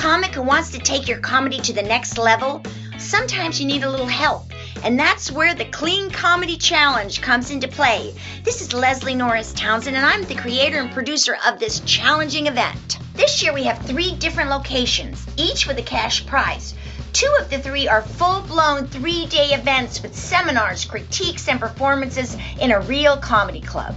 comic who wants to take your comedy to the next level? Sometimes you need a little help, and that's where the Clean Comedy Challenge comes into play. This is Leslie Norris Townsend, and I'm the creator and producer of this challenging event. This year we have 3 different locations, each with a cash prize. 2 of the 3 are full-blown 3-day events with seminars, critiques, and performances in a real comedy club.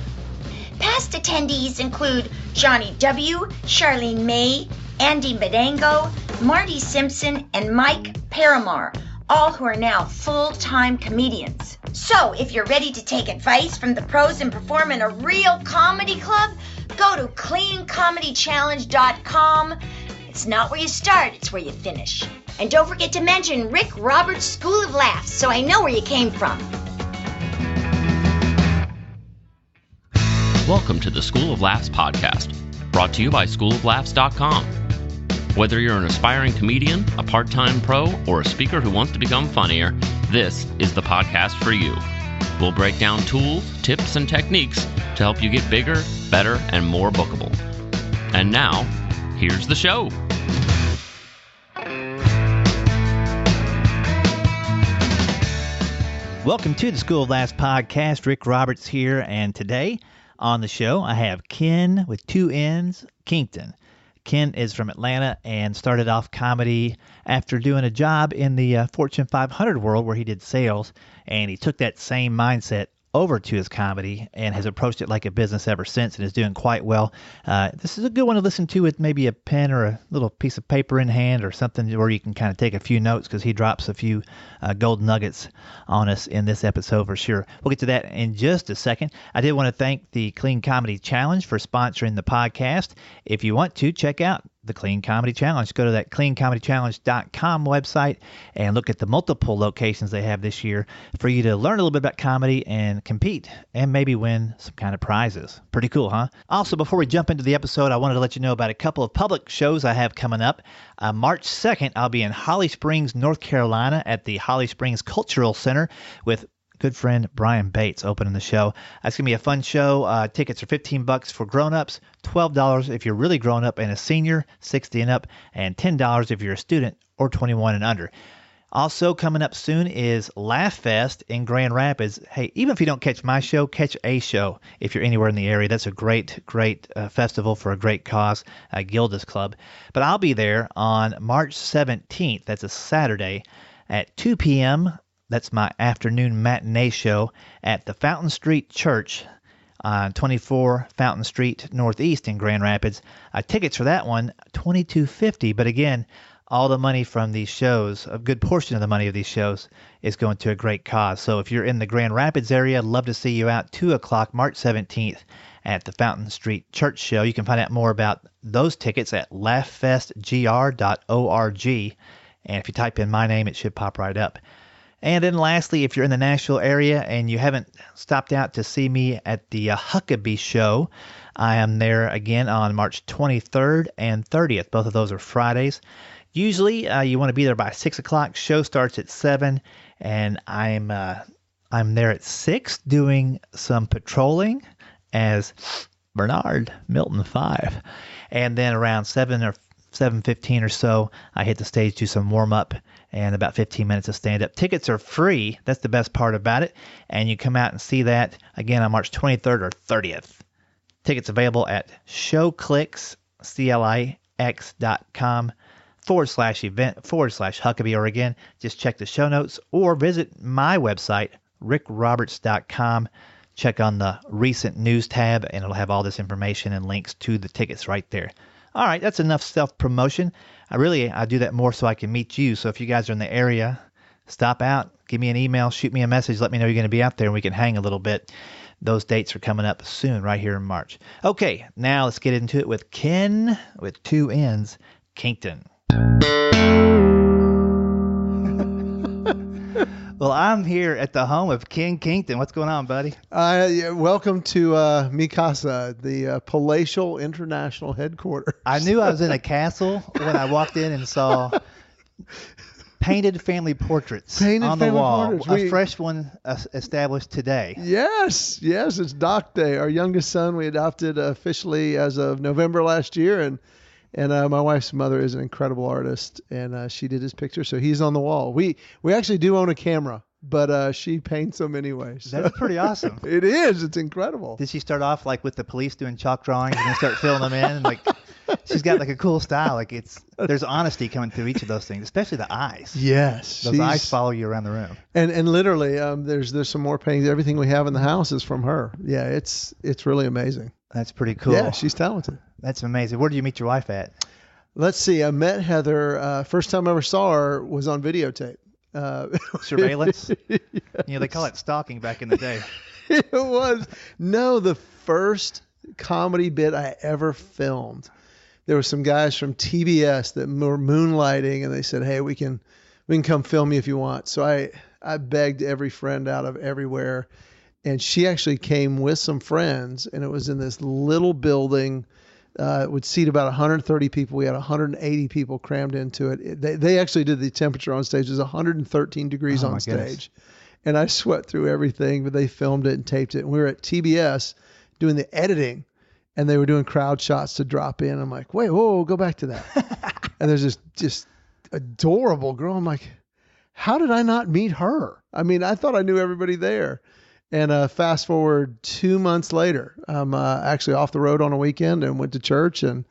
Past attendees include Johnny W., Charlene May, Andy Madango, Marty Simpson, and Mike Paramar, all who are now full-time comedians. So, if you're ready to take advice from the pros and perform in a real comedy club, go to cleancomedychallenge.com. It's not where you start, it's where you finish. And don't forget to mention Rick Roberts' School of Laughs so I know where you came from. Welcome to the School of Laughs podcast, brought to you by schooloflaughs.com. Whether you're an aspiring comedian, a part-time pro, or a speaker who wants to become funnier, this is the podcast for you. We'll break down tools, tips, and techniques to help you get bigger, better, and more bookable. And now, here's the show. Welcome to the School of Laughs podcast. Rick Roberts here, and today on the show I have Kenn with 2 N's, Kington. Kenn is from Atlanta and started off comedy after doing a job in the Fortune 500 world where he did sales, and he took that same mindset over to his comedy and has approached it like a business ever since and is doing quite well. This is a good one to listen to with maybe a pen or a little piece of paper in hand or something where you can kind of take a few notes, because he drops a few gold nuggets on us in this episode for sure. We'll get to that in just a second. I did want to thank the Clean Comedy Challenge for sponsoring the podcast. If you want to, check out the Clean Comedy Challenge. Go to that cleancomedychallenge.com website and look at the multiple locations they have this year for you to learn a little bit about comedy and compete and maybe win some kind of prizes. Pretty cool, huh? Also, before we jump into the episode, I wanted to let you know about a couple of public shows I have coming up. March 2nd, I'll be in Holly Springs, North Carolina at the Holly Springs Cultural Center with good friend Brian Bates opening the show. It's going to be a fun show. Tickets are $15 for grown-ups, $12 if you're really grown up and a senior, 60 and up, and $10 if you're a student or 21 and under. Also coming up soon is Laugh Fest in Grand Rapids. Hey, even if you don't catch my show, catch a show if you're anywhere in the area. That's a great festival for a great cause, Gilda's Club. But I'll be there on March 17th. That's a Saturday at 2 p.m., That's my afternoon matinee show at the Fountain Street Church on 24 Fountain Street Northeast in Grand Rapids. Tickets for that one, $22.50. But again, all the money from these shows, a good portion of the money of these shows, is going to a great cause. So if you're in the Grand Rapids area, I'd love to see you out 2 o'clock, March 17th at the Fountain Street Church show. You can find out more about those tickets at laughfestgr.org. And if you type in my name, it should pop right up. And then lastly, if you're in the Nashville area and you haven't stopped out to see me at the Huckabee Show, I am there again on March 23rd and 30th. Both of those are Fridays. Usually you want to be there by 6 o'clock. Show starts at 7, and I'm there at 6 doing some patrolling as Bernard Milton 5. And then around 7 or 7:15 or so, I hit the stage, do some warm-up, and about 15 minutes of stand-up. Tickets are free. That's the best part about it. And you come out and see that, again, on March 23rd or 30th. Tickets available at showclicks.com/event/Huckabee, or again, just check the show notes or visit my website, rickroberts.com. Check on the recent news tab, and it'll have all this information and links to the tickets right there. All right, that's enough self-promotion. I do that more so I can meet you. So if you guys are in the area, stop out, give me an email, shoot me a message, let me know you're going to be out there, and we can hang a little bit. Those dates are coming up soon, right here in March. Okay, now let's get into it with Kenn, with 2 N's, Kington. Well, I'm here at the home of Kenn Kington. What's going on, buddy? Welcome to Mi Casa, the palatial international headquarters. I knew I was in a castle when I walked in and saw painted family portraits on the wall. A fresh one established today. Yes, it's Doc Day. Our youngest son we adopted officially as of November last year, and And my wife's mother is an incredible artist, and she did his picture, so he's on the wall. We actually do own a camera, but she paints them anyway. So. That's pretty awesome. It is. It's incredible. Did she start off like with the police doing chalk drawings and then start filling them in? And, like, she's got like a cool style. Like there's honesty coming through each of those things, especially the eyes. Yes, those eyes follow you around the room. And literally, there's some more paintings. Everything we have in the house is from her. Yeah, it's really amazing. That's pretty cool. Yeah, she's talented. That's amazing. Where did you meet your wife at? Let's see. I met Heather. First time I ever saw her was on videotape. Surveillance? Yes. They call it stalking back in the day. It was. No, the first comedy bit I ever filmed. There were some guys from TBS that were moonlighting, and they said, "Hey, we can come film you if you want." So I begged every friend out of everywhere, and she actually came with some friends, and it was in this little building. It would seat about 130 people. We had 180 people crammed into it. They actually did the temperature on stage. It was 113 degrees on stage. Goodness. And I sweat through everything, but they filmed it and taped it. And we were at TBS doing the editing, and they were doing crowd shots to drop in. I'm like, wait, whoa, go back to that. And there's this just adorable girl. I'm like, how did I not meet her? I mean, I thought I knew everybody there. And fast forward 2 months later, I'm actually off the road on a weekend and went to church, and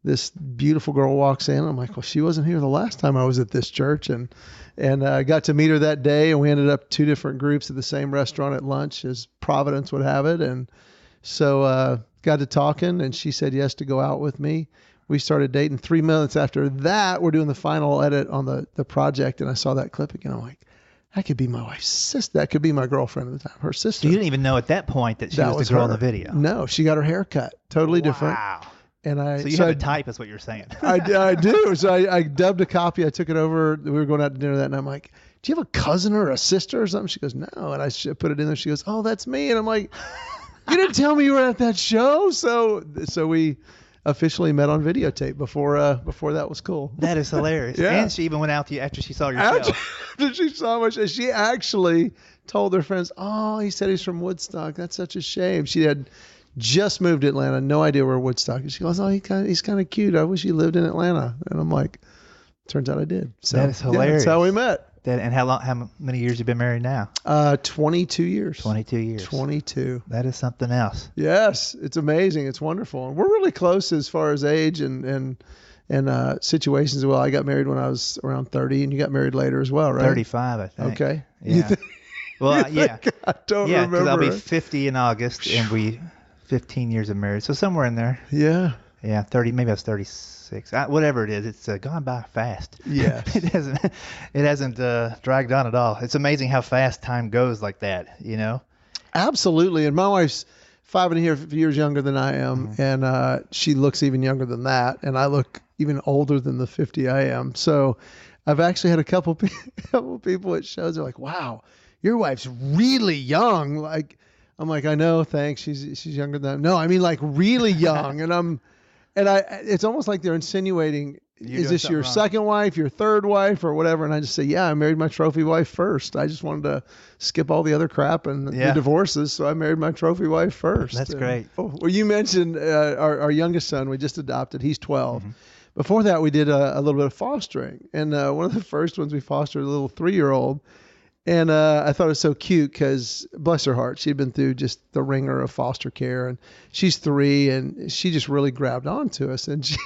this beautiful girl walks in. I'm like, well, she wasn't here the last time I was at this church, and I got to meet her that day, and we ended up 2 different groups at the same restaurant at lunch, as Providence would have it. And so got to talking, and she said yes to go out with me. We started dating. 3 months after that, we're doing the final edit on the project, and I saw that clip again. I'm like, that could be my wife's sister. That could be my girlfriend at the time, her sister. So you didn't even know at that point that she was the girl in the video. No, she got her hair cut. Totally different. Wow. And so you have a type, is what you're saying. I do. So I dubbed a copy. I took it over. We were going out to dinner that night. I'm like, do you have a cousin or a sister or something? She goes, no. And I put it in there. She goes, oh, that's me. And I'm like, you didn't tell me you were at that show. So we officially met on videotape before that was cool. That is hilarious. Yeah. And she even went out to you after she saw your show. After she saw my show, she actually told her friends, oh, he said he's from Woodstock. That's such a shame. She had just moved to Atlanta, no idea where Woodstock is. She goes, oh, he's kind of cute. I wish he lived in Atlanta. And I'm like, turns out I did. So that is hilarious. That's how we met. And how many years you been married now? 22 years. 22 years. 22. That is something else. Yes, it's amazing. It's wonderful. And we're really close as far as age and situations as well. I got married when I was around 30, and you got married later as well, right? 35, I think. Okay. Yeah. Well, yeah. I don't remember. Yeah, because I'll be 50 in August, and we 15 years of marriage. So somewhere in there. Yeah. Yeah, 30. Maybe I was 36. Whatever it is, it's gone by fast. Yes. It hasn't dragged on at all. It's amazing how fast time goes like that, Absolutely. And my wife's 5.5 years younger than I am, and she looks even younger than that, and I look even older than the 50 I am. So I've actually had a couple people at shows are like, wow, your wife's really young. Like, I'm like, I know, thanks. She's younger than no, I mean like really young, and it's almost like they're insinuating, is this your second wife, your third wife, or whatever? And I just say, yeah, I married my trophy wife first. I just wanted to skip all the other crap and the divorces, so I married my trophy wife first. That's great. Well, you mentioned our youngest son we just adopted. He's 12. Mm-hmm. Before that, we did a little bit of fostering. And one of the first ones we fostered, a little 3-year-old. And I thought it was so cute because, bless her heart, she'd been through just the ringer of foster care. And she's 3, and she just really grabbed onto us. And she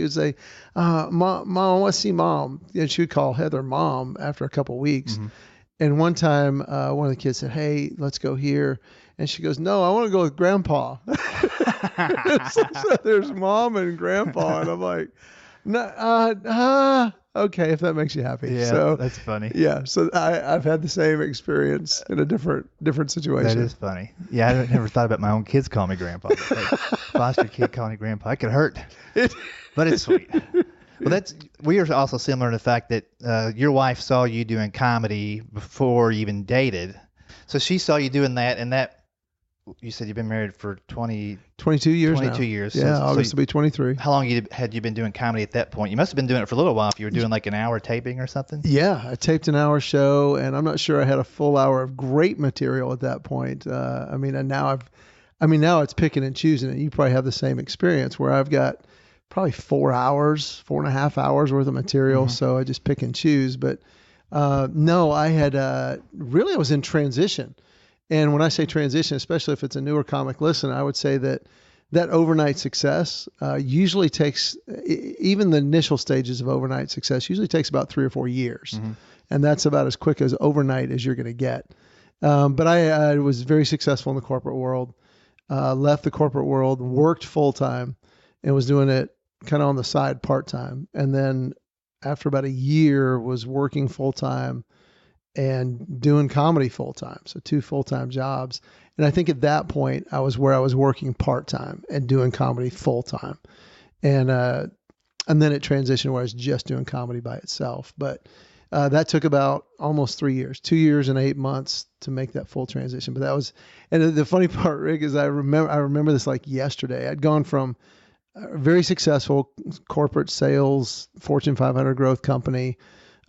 would say, Mom, I want to see Mom. And she would call Heather Mom after a couple of weeks. Mm-hmm. And one time, one of the kids said, hey, let's go here. And she goes, no, I want to go with Grandpa. So there's Mom and Grandpa. And I'm like, no, okay, if that makes you happy. Yeah, so that's funny. Yeah, so I've had the same experience in a different situation. That is funny. Yeah, I never thought about my own kids calling me Grandpa. Foster kid calling me Grandpa. It could hurt, but it's sweet. Well, we are also similar in the fact that your wife saw you doing comedy before you even dated. So she saw you doing that, and that, you said you've been married for 22 years 22 now. years. Yeah, August will be 23. How long had you been doing comedy at that point? You must have been doing it for a little while if you were doing like an hour taping or something. Yeah, I taped an hour show, and I'm not sure I had a full hour of great material at that point. Now it's picking and choosing, and you probably have the same experience where I've got probably 4.5 hours worth of material. So I just pick and choose. But no, I had really, I was in transition. And when I say transition, especially if it's a newer comic listen, I would say that overnight success usually takes, even the initial stages of overnight success usually takes about 3 or 4 years. And that's about as quick as overnight as you're going to get. But I was very successful in the corporate world, left the corporate world, worked full time, and was doing it kind of on the side part-time. And then after about a year was working full-time and doing comedy full-time. So 2 full-time jobs. And I think at that point I was where I was working part-time and doing comedy full-time. And then it transitioned where I was just doing comedy by itself. But that took about almost 3 years, 2 years and 8 months to make that full transition. But that was, and the funny part, Rick, is I remember this like yesterday. I'd gone from a very successful corporate sales, Fortune 500 growth company,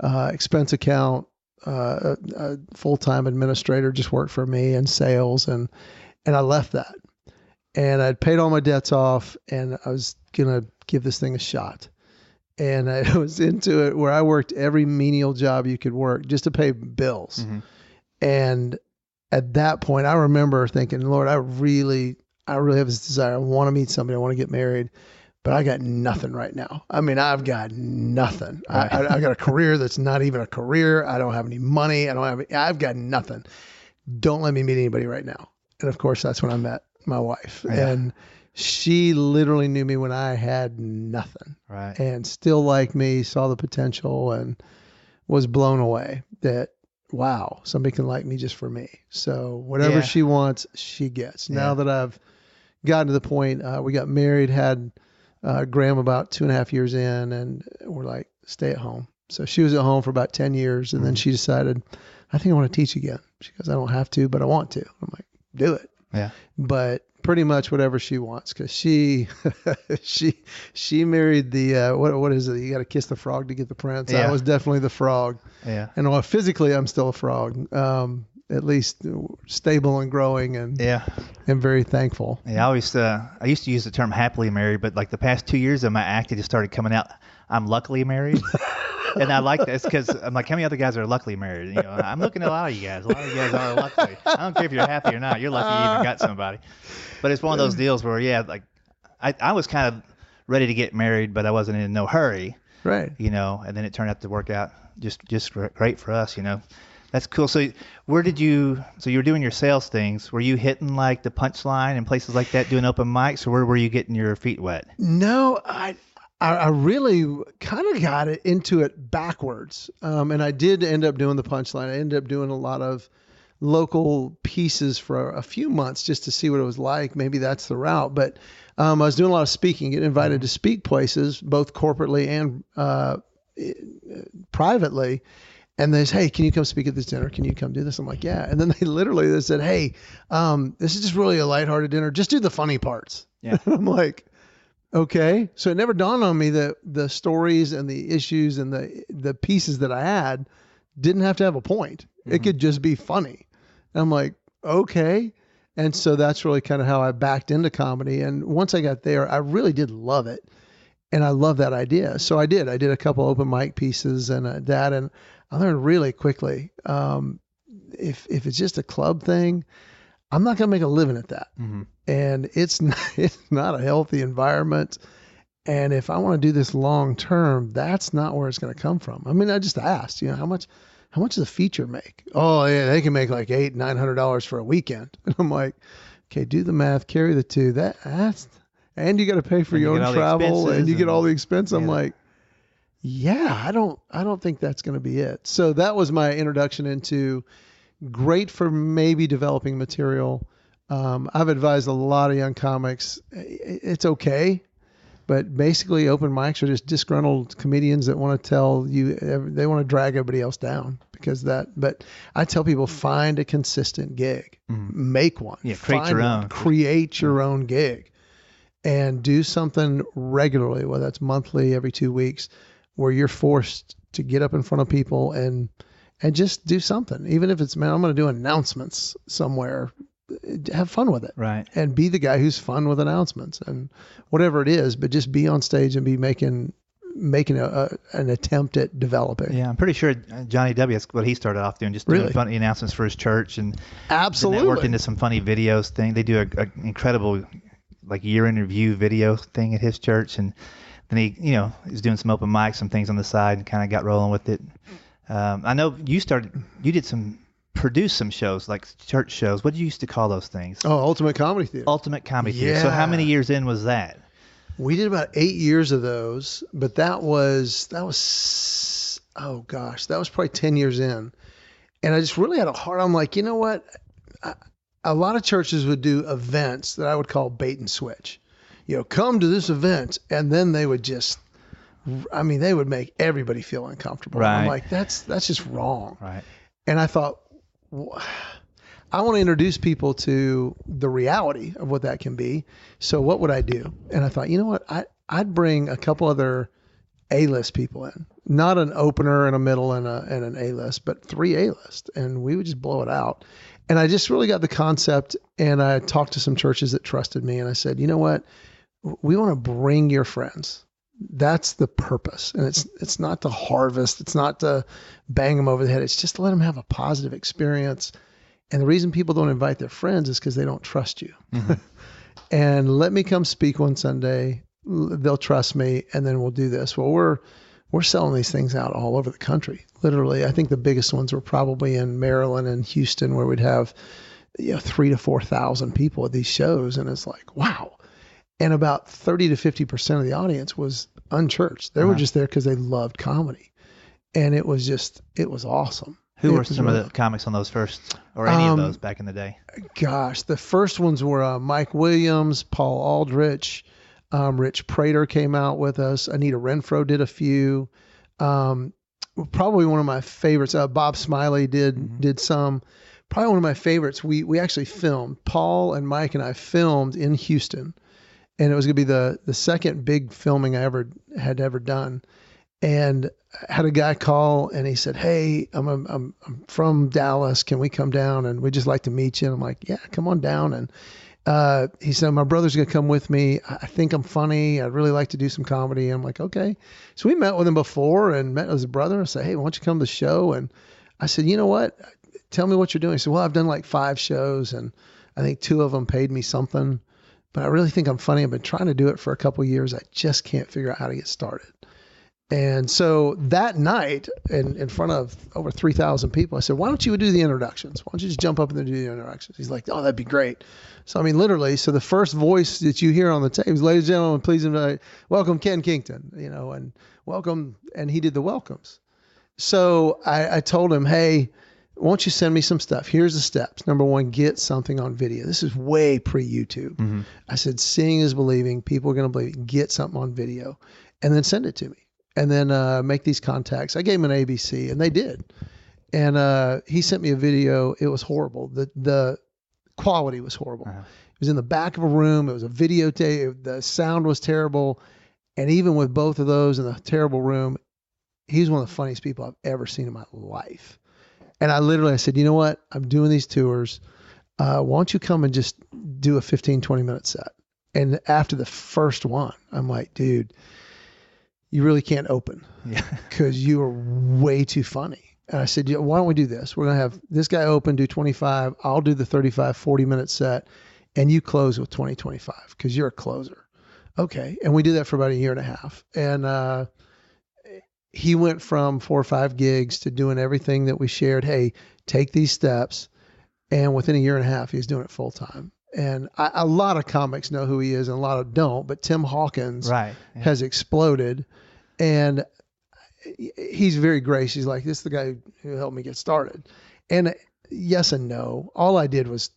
expense account, a full-time administrator just worked for me in sales. And I left that, and I'd paid all my debts off, and I was going to give this thing a shot. And I was into it where I worked every menial job you could work just to pay bills. And at that point, I remember thinking, Lord, I really have this desire. I want to meet somebody. I want to get married, but I got nothing right now. I mean, I've got nothing. Right. I got a career that's not even a career. I don't have any money. I've got nothing. Don't let me meet anybody right now. And of course, that's when I met my wife. Yeah. And she literally knew me when I had nothing, right? And still liked me, saw the potential, and was blown away that, wow, somebody can like me just for me. So whatever she wants, she gets. Now that I've gotten to the point, we got married, had Graham about 2.5 years in, and we're like, stay at home. So she was at home for about 10 years, and then she decided, I think I want to teach again. She goes, I don't have to, but I want to. I'm like, do it. Yeah. But pretty much whatever she wants, because she married the what is it? You got to kiss the frog to get the prince. Yeah. I was definitely the frog. Yeah. And while physically I'm still a frog, at least stable and growing, and I'm very thankful. Yeah, I used to use the term happily married, but like the past 2 years of my act, it just started coming out. I'm luckily married. And I like this because I'm like, how many other guys are luckily married? You know, I'm looking at a lot of you guys. A lot of you guys are lucky. I don't care if you're happy or not. You're lucky you even got somebody. But it's one of those deals where, like I was kind of ready to get married, but I wasn't in no hurry. Right. You know, and then it turned out to work out just great for us, you know. That's cool. So you were doing your sales things. Were you hitting like the Punchline and places like that doing open mics, or where were you getting your feet wet? No, I really kind of got into it backwards. And I did end up doing the Punchline. I ended up doing a lot of local pieces for a few months just to see what it was like. Maybe that's the route. But I was doing a lot of speaking, getting invited to speak places, both corporately and privately. And they say, hey, can you come speak at this dinner? Can you come do this? I'm like, yeah. And then they said, hey, this is just really a lighthearted dinner. Just do the funny parts. Yeah. And I'm like, okay. So it never dawned on me that the stories and the issues and the pieces that I had didn't have to have a point. Mm-hmm. It could just be funny. And I'm like, okay. And so that's really kind of how I backed into comedy. And once I got there, I really did love it. And I love that idea. So I did a couple open mic pieces and that, and I learned really quickly, if it's just a club thing, I'm not going to make a living at that. Mm-hmm. And it's not a healthy environment. And if I want to do this long term, that's not where it's going to come from. I mean, I just asked, how much does a feature make? Oh yeah, they can make like $800-900 for a weekend. And I'm like, okay, do the math, carry the two. That's and you got to pay for your own travel, and you get all the expense. I'm like, yeah, I don't think that's going to be it. So that was my introduction into great for maybe developing material. I've advised a lot of young comics. It's okay, but basically open mics are just disgruntled comedians that want to tell you, they want to drag everybody else down but I tell people, find a consistent gig, make one, create your own gig, and do something regularly, whether that's monthly, every 2 weeks, where you're forced to get up in front of people and just do something. Even if it's, man, I'm going to do announcements somewhere have fun with it. Right. And be the guy who's fun with announcements and whatever it is, but just be on stage and be making an attempt at developing. Yeah, I'm pretty sure Johnny W. That's what he started off doing, just doing funny announcements for his church, and absolutely then that worked into some funny videos thing. They do a incredible like year in review video thing at his church, and then he he's doing some open mics, some things on the side, and kind of got rolling with it. I know you produced some shows, like church shows. What did you used to call those things? Oh, Ultimate Comedy Theater. Ultimate Comedy Theater. So how many years in was that? We did about 8 years of those, but that was oh gosh, that was probably 10 years in. And I just really had a heart. I'm like, you know what? A lot of churches would do events that I would call bait and switch. Come to this event, and then they would they would make everybody feel uncomfortable. Right. I'm like, that's just wrong. Right. And I thought, I want to introduce people to the reality of what that can be. So what would I do? And I thought, you know what? I'd bring a couple other A-list people in, not an opener and a middle and an A-list, but 3 A-list, and we would just blow it out. And I just really got the concept, and I talked to some churches that trusted me, and I said, you know what? We want to bring your friends. That's the purpose. And it's not to harvest. It's not to bang them over the head. It's just to let them have a positive experience. And the reason people don't invite their friends is because they don't trust you. Mm-hmm. And let me come speak one Sunday. They'll trust me, and then we'll do this. Well, we're selling these things out all over the country. Literally, I think the biggest ones were probably in Maryland and Houston, where we'd have 3,000 to 4,000 people at these shows, and it's like, wow. And about 30 to 50% of the audience was unchurched. They were just there because they loved comedy, and it was awesome. Who were some of the comics on those first, or any of those back in the day? Gosh, the first ones were Mike Williams, Paul Aldrich, Rich Prater came out with us. Anita Renfro did a few. Probably one of my favorites. Bob Smiley did some. Probably one of my favorites. We actually filmed. Paul and Mike and I filmed in Houston, and it was going to be the second big filming I had ever done. And I had a guy call, and he said, "Hey, I'm from Dallas. Can we come down? And we'd just like to meet you." And I'm like, "Yeah, come on down." And he said, "My brother's going to come with me. I think I'm funny. I'd really like to do some comedy." And I'm like, "Okay." So we met with him before and met with his brother. I said, "Hey, why don't you come to the show?" And I said, "You know what? Tell me what you're doing." He said, "Well, I've done like 5 shows, and I think 2 of them paid me something. But I really think I'm funny. I've been trying to do it for a couple of years. I just can't figure out how to get started." And so that night, in front of over 3,000 people, I said, "Why don't you do the introductions? Why don't you just jump up and do the introductions?" He's like, "Oh, that'd be great." So, I mean, literally, so the first voice that you hear on the tape is, "Ladies and gentlemen, please invite, welcome Kenn Kington," and welcome, and he did the welcomes. So I told him, "Hey, why don't you send me some stuff? Here's the steps. Number 1, get something on video." This is way pre-YouTube. Mm-hmm. I said, seeing is believing. People are going to believe. Get something on video, and then send it to me. And then make these contacts. I gave him an ABC, and they did. And he sent me a video. It was horrible. The quality was horrible. Uh-huh. It was in the back of a room. It was a videotape. The sound was terrible. And even with both of those in the terrible room, he's one of the funniest people I've ever seen in my life. And I said, "You know what? I'm doing these tours. Why don't you come and just do a 15, 20-minute set?" And after the first one, I'm like, "Dude, you really can't open because you are way too funny." And I said, "Why don't we do this? We're going to have this guy open, do 25. I'll do the 35, 40-minute set, and you close with 20, 25 because you're a closer." Okay. And we did that for about a year and a half. And he went from 4 or 5 gigs to doing everything that we shared. Hey, take these steps. And within a year and a half, he's doing it full time. And a lot of comics know who he is and a lot of don't, but Tim Hawkins has exploded, and he's very gracious. He's like, "This is the guy who helped me get started." And yes and no. All I did was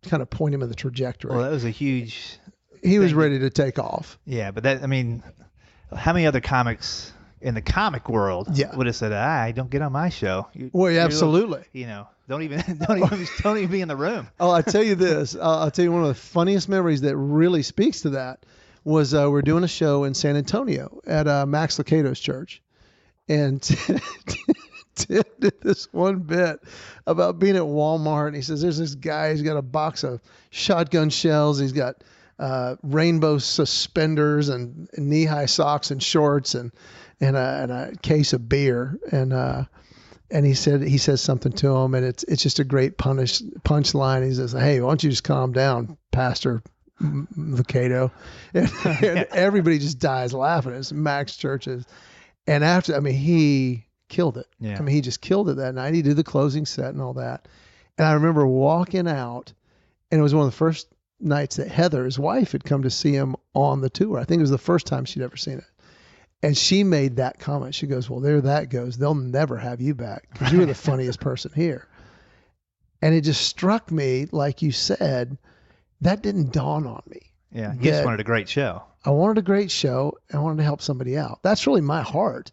kind of point him in the trajectory. Well, that was a huge... He was ready to take off. Yeah, but how many other comics in the comic world would have said, don't get on my show. Well, yeah, absolutely. Don't even be in the room. Oh, I tell you this. I'll tell you one of the funniest memories that really speaks to that was we're doing a show in San Antonio at Max Lucado's church. And Tim did this one bit about being at Walmart. And he says, there's this guy, he's got a box of shotgun shells. He's got rainbow suspenders and knee-high socks and shorts and a case of beer. And he says something to him, and it's just a great punchline. He says, hey, why don't you just calm down, Pastor Vacato? And everybody just dies laughing. It's Max Churches. And after, I mean, he killed it. Yeah. I mean, he just killed it that night. He did the closing set and all that. And I remember walking out, and it was one of the first nights that Heather, his wife, had come to see him on the tour. I think it was the first time she'd ever seen it. And she made that comment. She goes, well, there that goes. They'll never have you back because you were the funniest person here. And it just struck me, like you said, that didn't dawn on me. Yeah, you just wanted a great show. I wanted a great show. I wanted to help somebody out. That's really my heart.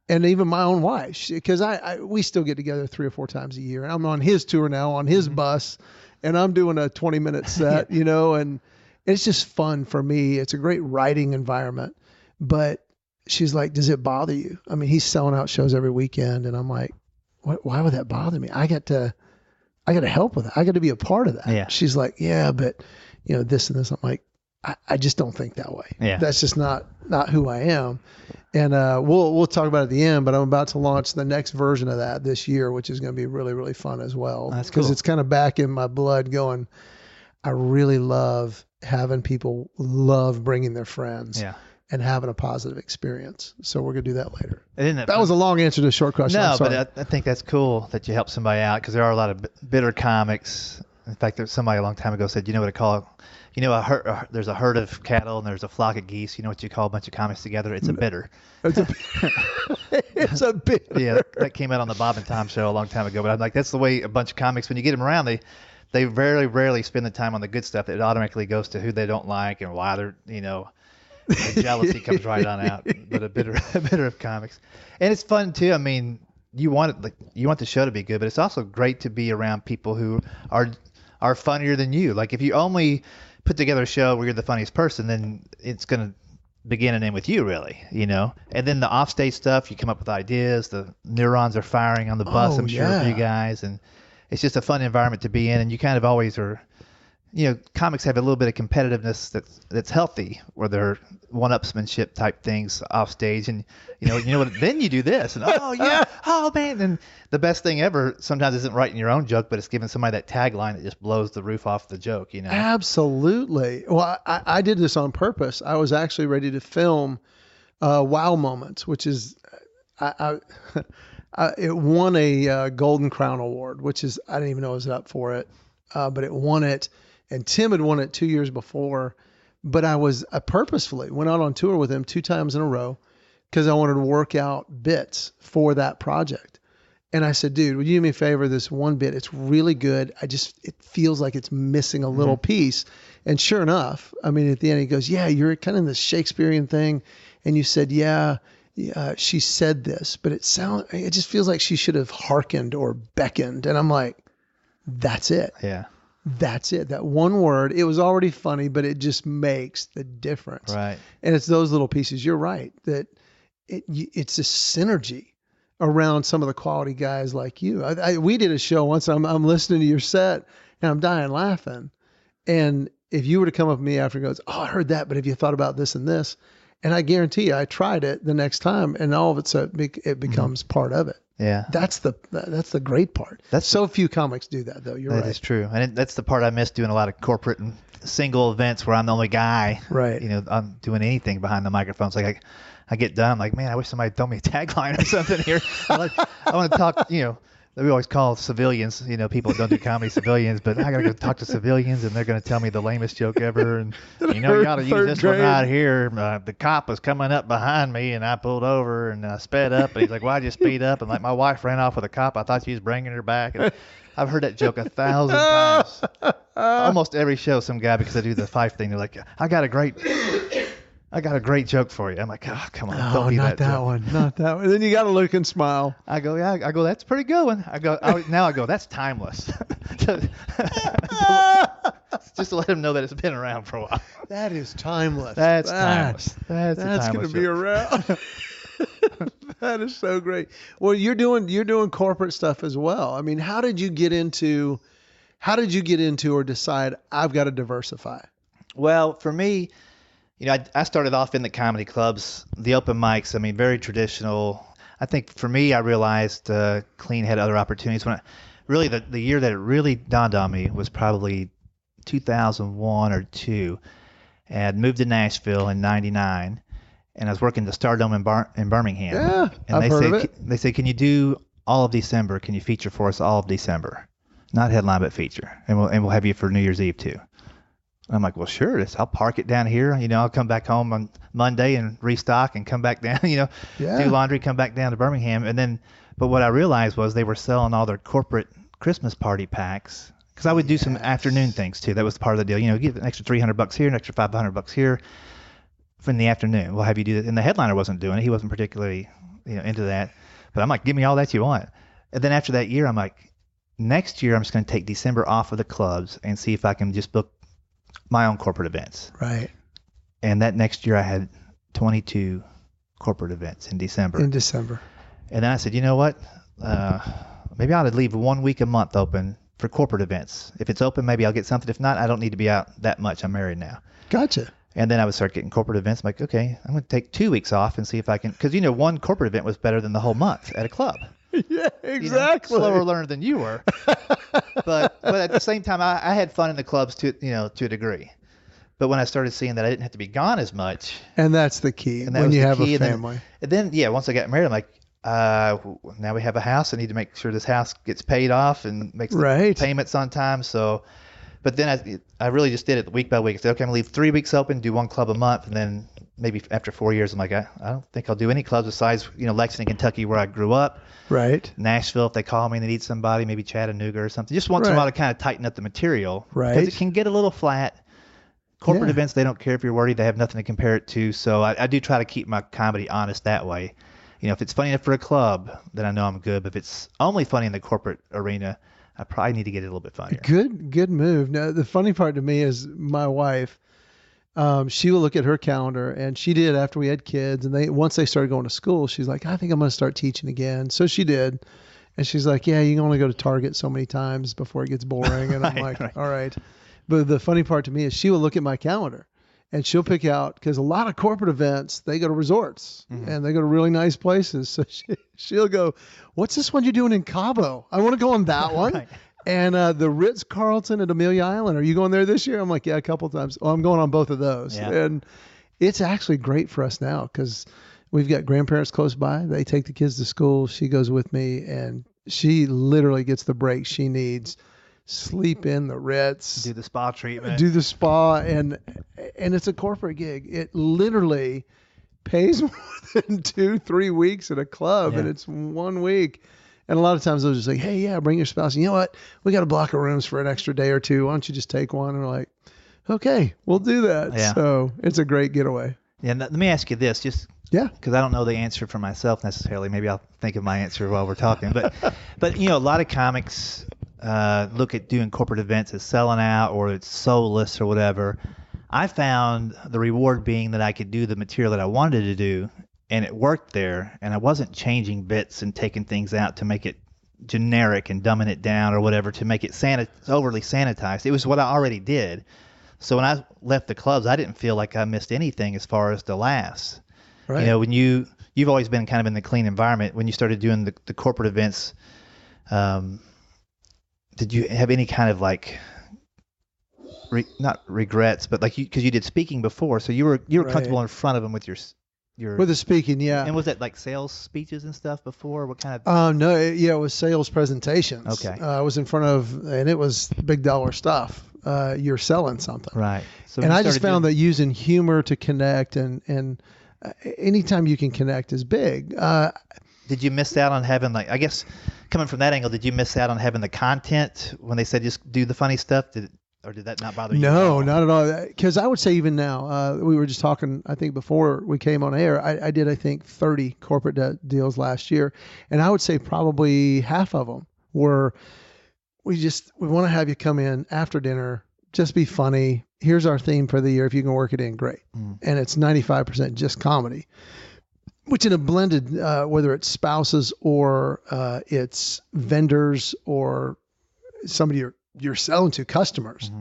And even my own wife, because we still get together 3 or 4 times a year. And I'm on his tour now, on his bus, and I'm doing a 20-minute set, and it's just fun for me. It's a great writing environment. But she's like, does it bother you? I mean, he's selling out shows every weekend. And I'm like, why would that bother me? I got to help with it. I got to be a part of that. Yeah. She's like, yeah, but this and this. I'm like, I just don't think that way. Yeah. That's just not who I am. And we'll talk about it at the end, but I'm about to launch the next version of that this year, which is going to be really, really fun as well. That's because cool. It's kind of back in my blood going, I really love having people love bringing their friends. Yeah. And having a positive experience. So we're going to do that later. Isn't That was a long answer to a short question. No, I'm sorry. but I think that's cool that you help somebody out because there are a lot of bitter comics. In fact, there's somebody a long time ago said, you know what I call it? There's a herd of cattle and there's a flock of geese. You know what you call a bunch of comics together? It's a bitter. It's a bitter. Yeah, that came out on the Bob and Tom show a long time ago. But I'm like, that's the way a bunch of comics, when you get them around, they very rarely spend the time on the good stuff. It automatically goes to who they don't like and why they're, the jealousy comes right on out. But a bitter of comics. And it's fun too. I mean, you want the show to be good, but it's also great to be around people who are funnier than you. Like if you only put together a show where you're the funniest person, then it's going to begin and end with you, really, And then the offstage stuff, you come up with ideas. The neurons are firing on the bus, I'm sure, for you guys, and it's just a fun environment to be in. And you kind of always are. Comics have a little bit of competitiveness that's healthy, where they're one-upsmanship type things off stage, and what? Then you do this, and oh man, and the best thing ever sometimes isn't writing your own joke, but it's giving somebody that tagline that just blows the roof off the joke. Absolutely. Well, I did this on purpose. I was actually ready to film Wow Moments, which is it won a Golden Crown Award, which is I didn't even know it was up for it, but it won it. And Tim had won it 2 years before, but I purposefully went out on tour with him 2 times in a row because I wanted to work out bits for that project. And I said, dude, would you do me a favor? This one bit, it's really good. It feels like it's missing a little piece. And sure enough, I mean, at the end he goes, yeah, you're kind of in this Shakespearean thing. And you said, yeah, she said this, but it just feels like she should have hearkened or beckoned. And I'm like, that's it. Yeah. That's it. That one word, it was already funny, but it just makes the difference. Right. And it's those little pieces. You're right that it's a synergy around some of the quality guys like you. We did a show once. I'm listening to your set and I'm dying laughing. And if you were to come up to me after and goes, oh, I heard that, but have you thought about this and this? And I guarantee you, I tried it the next time and all of it becomes part of it. Yeah. That's the great part. So few comics do that though. You're right. That is true. And that's the part I miss doing a lot of corporate and single events where I'm the only guy. Right. I'm doing anything behind the microphones. Like I get done, I'm like, man, I wish somebody told me a tagline or something here. I want to talk, we always call civilians, people that don't do comedy civilians, but I got to go talk to civilians and they're going to tell me the lamest joke ever. And, you got to use this one right here. The cop was coming up behind me and I pulled over and I sped up. And he's like, why'd you speed up? And like, my wife ran off with a cop. I thought she was bringing her back. And I've heard that joke 1,000 times. Almost every show, some guy, because I do the Fife thing, they're like, I got a great joke for you. I'm like, oh, come on, don't be not that joke. one, not that one. Then you got to look and smile. I go, that's a pretty good one. I go, that's timeless. Just to let him know that it's been around for a while. That is timeless. That's timeless. That's going to be around. That is so great. Well, you're doing corporate stuff as well. I mean, how did you get into or decide I've got to diversify? Well, for me, I started off in the comedy clubs, the open mics. I mean, very traditional. I think for me, I realized Clean had other opportunities. Really, the year that it really dawned on me was probably 2001 or 2. And I'd moved to Nashville in '99, and I was working the Stardome in Birmingham. Yeah, and I've heard of it. They said, can you do all of December? Can you feature for us all of December? Not headline, but feature. And we'll have you for New Year's Eve, too. I'm like, well, sure. I'll park it down here. I'll come back home on Monday and restock and come back down, do laundry, come back down to Birmingham. But what I realized was they were selling all their corporate Christmas party packs. Because I would do some afternoon things, too. That was part of the deal. Give an extra $300 here, an extra $500 here in the afternoon. We'll have you do that. And the headliner wasn't doing it. He wasn't particularly, into that. But I'm like, give me all that you want. And then after that year, I'm like, next year I'm just going to take December off of the clubs and see if I can just book my own corporate events. Right. And that next year I had 22 corporate events in December. In December. And then I said, you know what? Maybe I ought to leave 1 week a month open for corporate events. If it's open, maybe I'll get something. If not, I don't need to be out that much. I'm married now. Gotcha. And then I would start getting corporate events. I'm like, okay, I'm going to take 2 weeks off and see if I can, because one corporate event was better than the whole month at a club. Yeah, exactly. Slower learner than you were. but at the same time, I had fun in the clubs to a degree. But when I started seeing that I didn't have to be gone as much. And that's the key when you have a family. And then, once I got married, I'm like, now we have a house. I need to make sure this house gets paid off and makes the payments on time. So, but then I really just did it week by week. I said, okay, I'm going to leave 3 weeks open, do one club a month. And then maybe after 4 years, I'm like, I don't think I'll do any clubs besides, Lexington, Kentucky, where I grew up. Right. Nashville, if they call me and they need somebody, maybe Chattanooga or something. Just once in a while to kind of tighten up the material. Right. Because it can get a little flat. Corporate events, they don't care if you're wordy. They have nothing to compare it to. So I do try to keep my comedy honest that way. If it's funny enough for a club, then I know I'm good. But if it's only funny in the corporate arena, I probably need to get it a little bit funnier. Good move. Now, the funny part to me is my wife, she will look at her calendar, and she did after we had kids. And once they started going to school, she's like, I think I'm going to start teaching again. So she did. And she's like, yeah, you can only go to Target so many times before it gets boring. And I'm like, all right. But the funny part to me is she will look at my calendar and she'll pick out, because a lot of corporate events, they go to resorts and they go to really nice places. So she'll go, what's this one you're doing in Cabo? I want to go on that one. Right. And the Ritz-Carlton at Amelia Island, are you going there this year? I'm like, yeah, a couple of times. Oh, I'm going on both of those. Yeah. And it's actually great for us now because we've got grandparents close by. They take the kids to school. She goes with me, and she literally gets the break she needs. Sleep in the Ritz. Do the spa treatment. Do the spa, and it's a corporate gig. It literally pays more than 2-3 weeks at a club, and it's 1 week. And a lot of times they'll just say, hey, yeah, bring your spouse. And you know what? We got a block of rooms for an extra day or two. Why don't you just take one? And we're like, okay, we'll do that. Yeah. So it's a great getaway. Yeah. Let me ask you this, just because I don't know the answer for myself necessarily. Maybe I'll think of my answer while we're talking. But a lot of comics look at doing corporate events as selling out, or it's soulless or whatever. I found the reward being that I could do the material that I wanted to do, and it worked there, and I wasn't changing bits and taking things out to make it generic and dumbing it down or whatever to make it overly sanitized. It was what I already did. So when I left the clubs, I didn't feel like I missed anything as far as the laughs. Right. When you've always been kind of in the clean environment, when you started doing the corporate events, did you have any kind of like, not regrets, but like because you did speaking before, so you were comfortable in front of them with your with the speaking, yeah. And was that like sales speeches and stuff before? What kind of? No, it was sales presentations. Okay. I was in front of, and it was big dollar stuff. You're selling something, right? So and I just found that using humor to connect and anytime you can connect is big. Did you miss out on having, like, I guess coming from that angle, did you miss out on having the content when they said just do the funny stuff? Or did that not bother you? No, not at all. Because I would say even now, we were just talking, I think before we came on air, I did, I think, 30 corporate deals last year. And I would say probably half of them were, we want to have you come in after dinner, just be funny. Here's our theme for the year. If you can work it in, great. And it's 95% just comedy. which in a blended, whether it's spouses or it's vendors or somebody you're selling to, customers,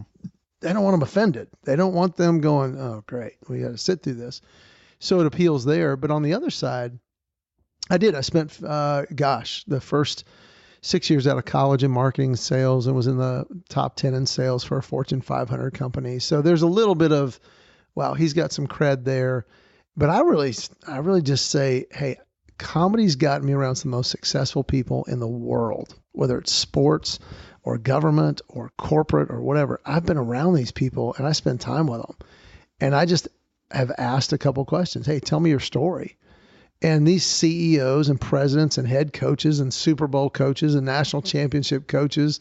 they don't want them offended. They don't want them going, oh, great, we got to sit through this. So it appeals there. But on the other side, I spent, the first 6 years out of college in marketing and sales, and was in the top 10 in sales for a Fortune 500 company. So there's a little bit of, wow, he's got some cred there. But I really just say, hey, comedy's gotten me around some of the most successful people in the world, whether it's sports or government or corporate or whatever. I've been around these people and I spend time with them. And I just have asked a couple questions. Hey, tell me your story. And these CEOs and presidents and head coaches and Super Bowl coaches and national championship coaches,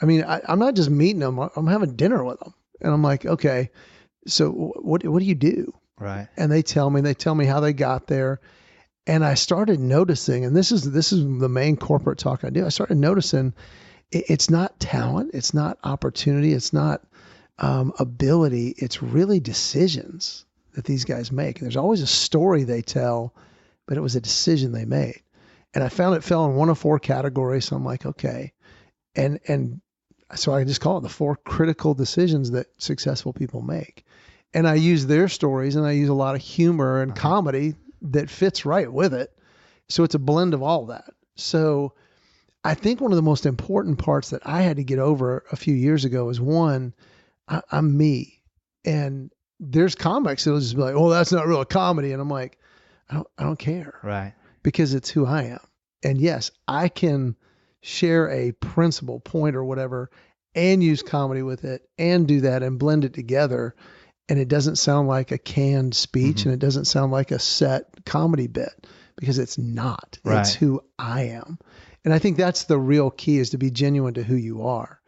I mean, I'm not just meeting them. I'm having dinner with them. And I'm like, okay, so what do you do? Right. And they tell me how they got there. And I started noticing, and this is the main corporate talk I do. I started noticing it's not talent, it's not opportunity, it's not ability. It's really decisions that these guys make. And there's always a story they tell, but it was a decision they made. And I found it fell in one of four categories. So I'm like, okay. And so I just call it the 4 critical decisions that successful people make. And I use their stories, and I use a lot of humor and comedy that fits right with it. So it's a blend of all that. So I think one of the most important parts that I had to get over a few years ago is, one, I'm me. And there's comics that'll just be like, oh, that's not real comedy. And I'm like, I don't care. Right. Because it's who I am. And yes, I can share a principle, point, or whatever, and use comedy with it and do that and blend it together. And it doesn't sound like a canned speech, and it doesn't sound like a set comedy bit, because it's not. Right. It's who I am. And I think that's the real key, is to be genuine to who you are.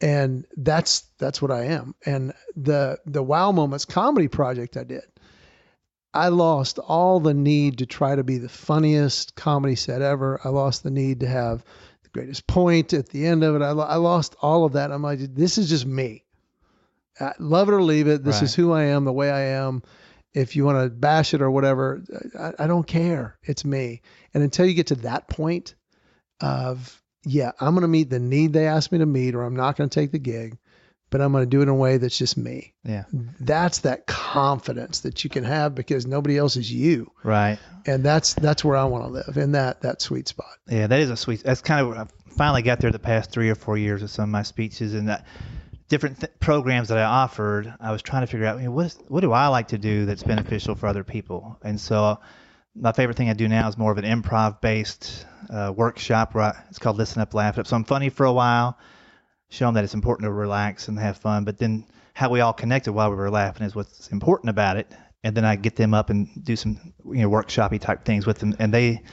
And that's what I am. And the Wow Moments comedy project I did, I lost all the need to try to be the funniest comedy set ever. I lost the need to have the greatest point at the end of it. I lost all of that. I'm like, this is just me. Love it or leave it. This is who I am, the way I am. If you want to bash it or whatever, I don't care. It's me. And until you get to that point of, yeah, I'm going to meet the need they asked me to meet, or I'm not going to take the gig, but I'm going to do it in a way that's just me. Yeah. That's that confidence that you can have, because nobody else is you. Right. And that's where I want to live, in that sweet spot. Yeah, that is a sweet. That's kind of, I finally got there the past 3 or 4 years with some of my speeches, and that different programs that I offered, I was trying to figure out, what do I like to do that's beneficial for other people? And so my favorite thing I do now is more of an improv-based workshop where it's called Listen Up, Laugh It Up. So I'm funny for a while, show them that it's important to relax and have fun, but then how we all connected while we were laughing is what's important about it. And then I get them up and do some workshop-y type things with them, and they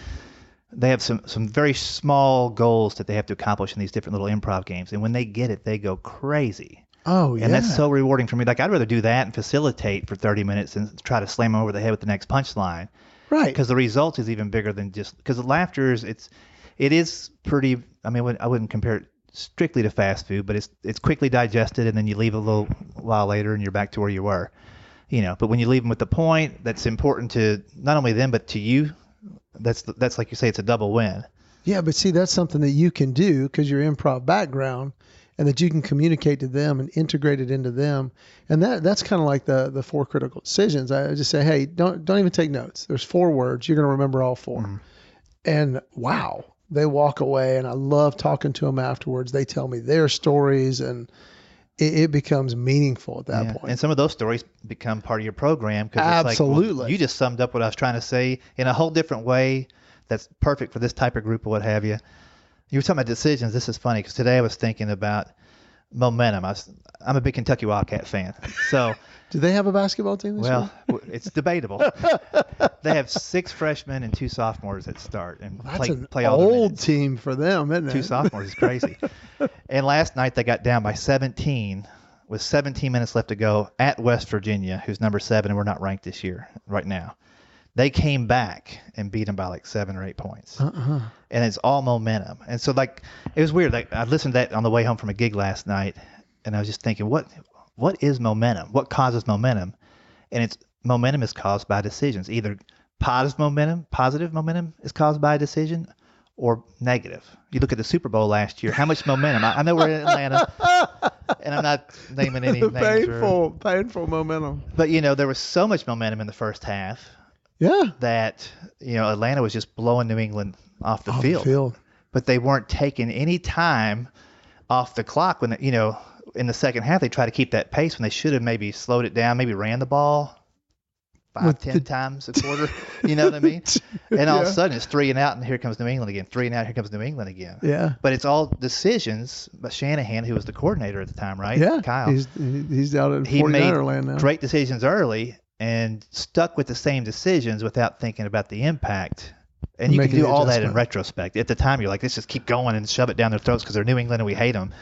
have some very small goals that they have to accomplish in these different little improv games. And when they get it, they go crazy. Oh, yeah. And that's so rewarding for me. Like, I'd rather do that and facilitate for 30 minutes than try to slam them over the head with the next punchline. Right. Because the result is even bigger than just, because the laughter is, it is pretty, I mean, I wouldn't compare it strictly to fast food, but it's quickly digested, and then you leave a little while later and you're back to where you were. But when you leave them with the point that's important to not only them, but to you, that's like you say, it's a double win. Yeah, but see, that's something that you can do because your improv background, and that you can communicate to them and integrate it into them. And that's kind of like the 4 critical decisions. I just say, hey, don't even take notes. There's 4 words. You're going to remember all 4. Mm-hmm. And wow, they walk away, and I love talking to them afterwards. They tell me their stories, and it becomes meaningful at that point. And some of those stories become part of your program. Absolutely. It's like, you just summed up what I was trying to say in a whole different way that's perfect for this type of group or what have you. You were talking about decisions. This is funny because today I was thinking about momentum. I'm a big Kentucky Wildcat fan. So do they have a basketball team this year? Well, it's debatable. They have 6 freshmen and 2 sophomores that start and play all their old team for them, isn't it? 2 sophomores is crazy. And last night they got down by 17 with 17 minutes left to go at West Virginia, who's number 7, and we're not ranked this year right now. They came back and beat them by like 7 or 8 points. And it's all momentum. And so it was weird. Like, I listened to that on the way home from a gig last night, and I was just thinking, what is momentum? What causes momentum? And momentum is caused by decisions, either positive momentum is caused by a decision, or negative. You look at the Super Bowl last year. How much momentum? I know we're in Atlanta, and I'm not naming any names. Painful momentum. But there was so much momentum in the first half. Yeah. That Atlanta was just blowing New England off the field. But they weren't taking any time off the clock when in the second half they tried to keep that pace when they should have maybe slowed it down, maybe ran the ball 5-10 times a quarter. You know what I mean? And all of a sudden it's 3 and out, and here comes New England again. 3 and out, here comes New England again. Yeah. But it's all decisions. But Shanahan, who was the coordinator at the time, right? Yeah. Kyle. He's out in 49er land now. Great decisions early and stuck with the same decisions without thinking about the impact. And you can do all that in retrospect. At the time, you're like, let's just keep going and shove it down their throats because they're New England and we hate them.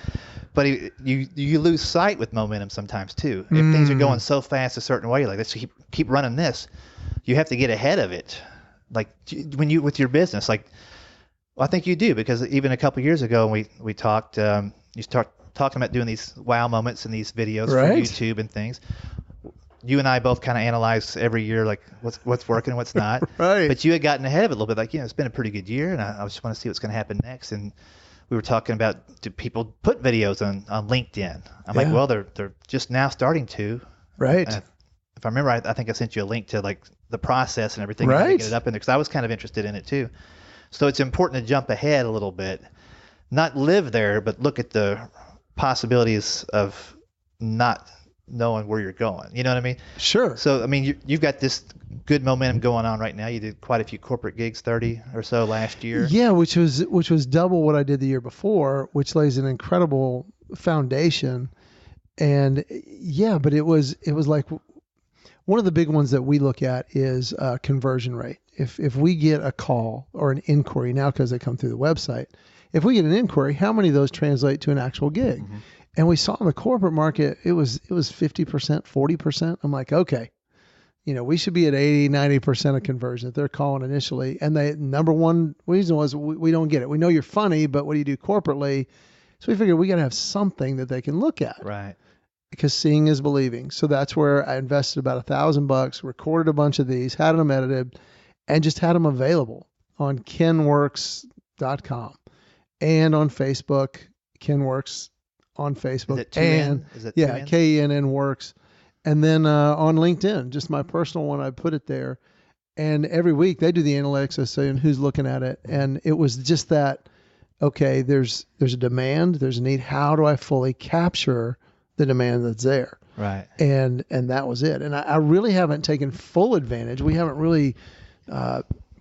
But you lose sight with momentum sometimes too. If things are going so fast a certain way, like let's keep running this, you have to get ahead of it. Like when you with your business, I think you do, because even a couple of years ago when we talked, you start talking about doing these wow moments in these videos for YouTube and things. You and I both kind of analyze every year, like what's working and what's not. Right. But you had gotten ahead of it a little bit, like, it's been a pretty good year, and I just want to see what's going to happen next. And we were talking about, do people put videos on LinkedIn? I'm like, well, they're just now starting to. Right. If I remember, I think I sent you a link to like the process and everything. Right. To get it up in there, because I was kind of interested in it too. So it's important to jump ahead a little bit, not live there, but look at the possibilities of not knowing where you're going. You know what I mean? Sure. So, I mean, you've got this good momentum going on right now. You did quite a few corporate gigs, 30 or so last year. Yeah, which was double what I did the year before, which lays an incredible foundation. And yeah, but it was like one of the big ones that we look at is conversion rate. If we get a call or an inquiry now, because they come through the website, if we get an inquiry, how many of those translate to an actual gig? Mm-hmm. And we saw in the corporate market, it was 50%, 40%. I'm like, okay, we should be at 80, 90% of conversion if they're calling initially. And the number one reason was we don't get it. We know you're funny, but what do you do corporately? So we figured we got to have something that they can look at. Right. Because seeing is believing. So that's where I invested about $1,000, recorded a bunch of these, had them edited, and just had them available on KennWorks.com and on Facebook, KennWorks on Facebook. Is it KENN Works. And then on LinkedIn, just my personal one, I put it there. And every week they do the analytics of saying who's looking at it. And it was just that, okay, there's a demand, there's a need. How do I fully capture the demand that's there? Right. And that was it. And I really haven't taken full advantage. We haven't really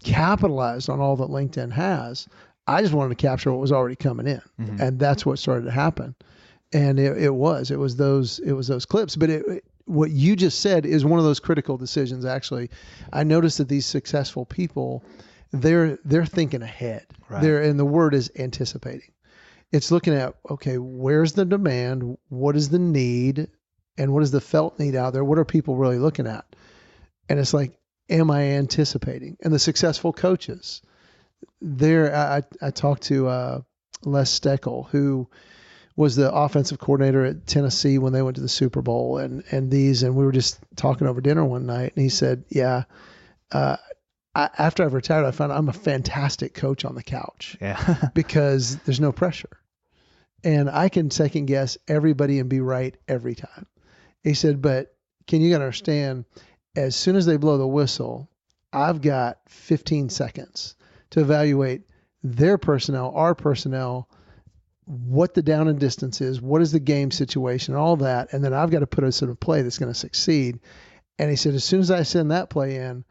capitalized on all that LinkedIn has. I just wanted to capture what was already coming in. Mm-hmm. And that's what started to happen. And it was those clips. But what you just said is one of those critical decisions. Actually, I noticed that these successful people, they're thinking ahead. Right. And the word is anticipating. It's looking at, okay, where's the demand? What is the need? And what is the felt need out there? What are people really looking at? And it's like, am I anticipating? And the successful coaches, I talked to Les Steckel, who was the offensive coordinator at Tennessee when they went to the Super Bowl, and we were just talking over dinner one night, and he said, after I've retired, I found I'm a fantastic coach on the couch. Yeah. Because there's no pressure. And I can second guess everybody and be right every time. He said, but you got to understand, as soon as they blow the whistle, I've got 15 seconds to evaluate their personnel, our personnel, what the down and distance is, what is the game situation, all that. And then I've got to put a sort of play that's going to succeed. And he said, as soon as I send that play in,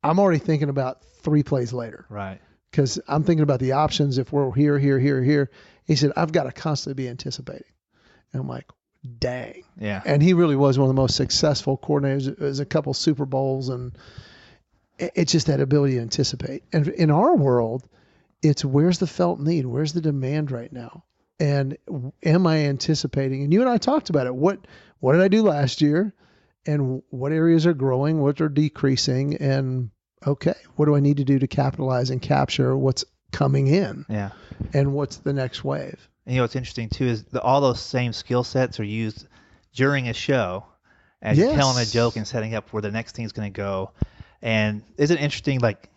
I'm already thinking about 3 plays later. Right. Because I'm thinking about the options if we're here. He said, I've got to constantly be anticipating. And I'm like, dang. Yeah. And he really was one of the most successful coordinators. There's a couple Super Bowls, and it's just that ability to anticipate. And in our world, it's where's the felt need? Where's the demand right now? And am I anticipating? And you and I talked about it. What did I do last year? And what areas are growing? What are decreasing? And okay, what do I need to do to capitalize and capture what's coming in? Yeah. And what's the next wave? And what's interesting too is all those same skill sets are used during a show as you're telling a joke and setting up where the next thing's going to go. And isn't it interesting? Like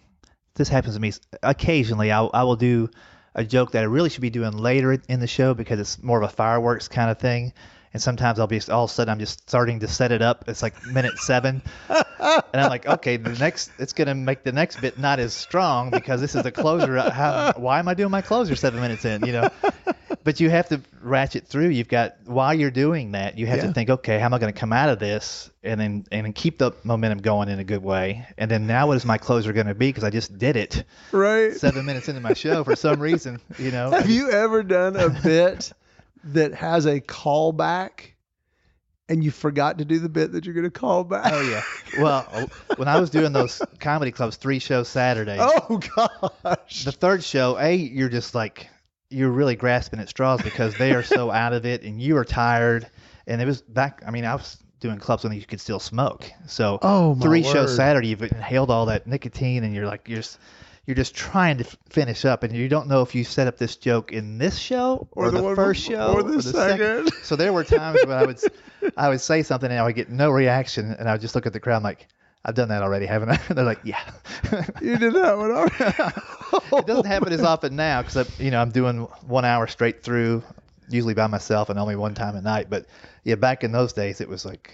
this happens to me occasionally. I will do a joke that I really should be doing later in the show because it's more of a fireworks kind of thing. And sometimes I'll be all of a sudden I'm just starting to set it up. It's like minute 7, and I'm like, okay, it's gonna make the next bit not as strong because this is the closer. Why am I doing my closer 7 minutes in? But you have to ratchet through. While you're doing that, you have to think, okay, how am I going to come out of this and then keep the momentum going in a good way? And then now what is my closer going to be? Because I just did it right 7 minutes into my show for some reason. Have you ever done a bit that has a callback and you forgot to do the bit that you're going to call back? Oh yeah. Well, when I was doing those comedy clubs, 3 shows Saturday. Oh gosh. The third show, you're just like, you're really grasping at straws because they are so out of it and you are tired. And it was I was doing clubs when you could still smoke. So 3 shows Saturday, you've inhaled all that nicotine and you're just trying to finish up, and you don't know if you set up this joke in this show or the first show or the second. So there were times when I would say something and I would get no reaction, and I would just look at the crowd like, I've done that already, haven't I? And they're like, yeah. You did that one already. It doesn't happen as often now because I'm doing 1 hour straight through, usually by myself and only one time at night. But yeah, back in those days, it was like,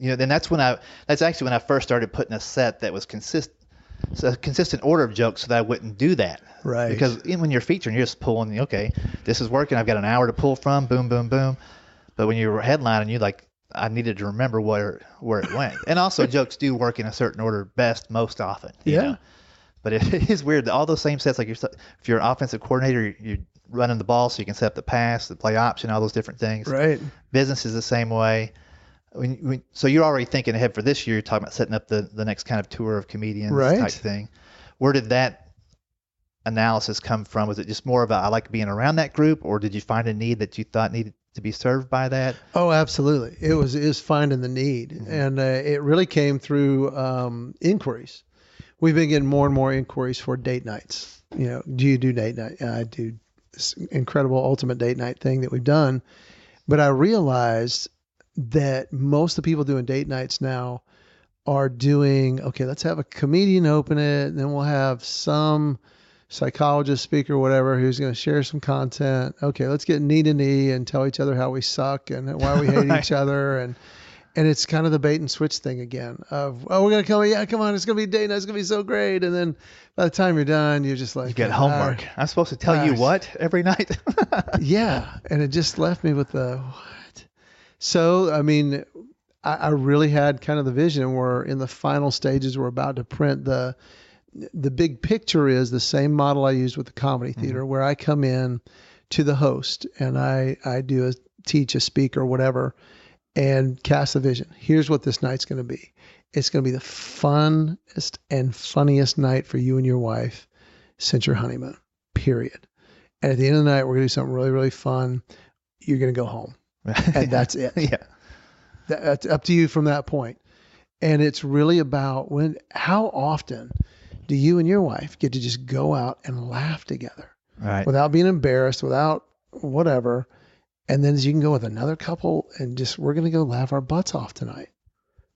then that's actually when I first started putting a set that was a consistent order of jokes so that I wouldn't do that. Right. Because when you're featuring, you're just pulling, okay, this is working. I've got an hour to pull from, boom, boom, boom. But when you're headlining, I needed to remember where it went. And also jokes do work in a certain order best most often. You know? But it is weird that all those same sets, like if you're an offensive coordinator, you're running the ball so you can set up the pass, the play option, all those different things. Right. Business is the same way. So you're already thinking ahead for this year. You're talking about setting up the next kind of tour of comedians type thing. Where did that analysis come from? Was it just more about I like being around that group, or did you find a need that you thought needed to be served by that? Oh, absolutely. It was finding the need, and it really came through inquiries. We've been getting more and more inquiries for date nights. Do you do date night? I do this incredible ultimate date night thing that we've done, but I realized that most of the people doing date nights now are doing, okay, let's have a comedian open it, and then we'll have some psychologist, speaker, whatever, who's going to share some content. Okay, let's get knee to knee and tell each other how we suck and why we hate each other. And it's kind of the bait and switch thing again of, we're going to come. Yeah, come on. It's going to be date night. It's going to be so great. And then by the time you're done, you're just like, you get homework. I'm supposed to tell you what every night? Yeah. And it just left me with the what? So, I really had kind of the vision where in the final stages, we're about to print the big picture is the same model I used with the comedy theater, where I come in to the host and I teach a speaker or whatever and cast the vision. Here's what this night's going to be. It's going to be the funnest and funniest night for you and your wife since your honeymoon, period. And at the end of the night, we're going to do something really, really fun. You're going to go home. And that's it. Yeah. That's up to you from that point. And it's really about how often do you and your wife get to just go out and laugh together, right, without being embarrassed, without whatever. And then you can go with another couple and we're going to go laugh our butts off tonight.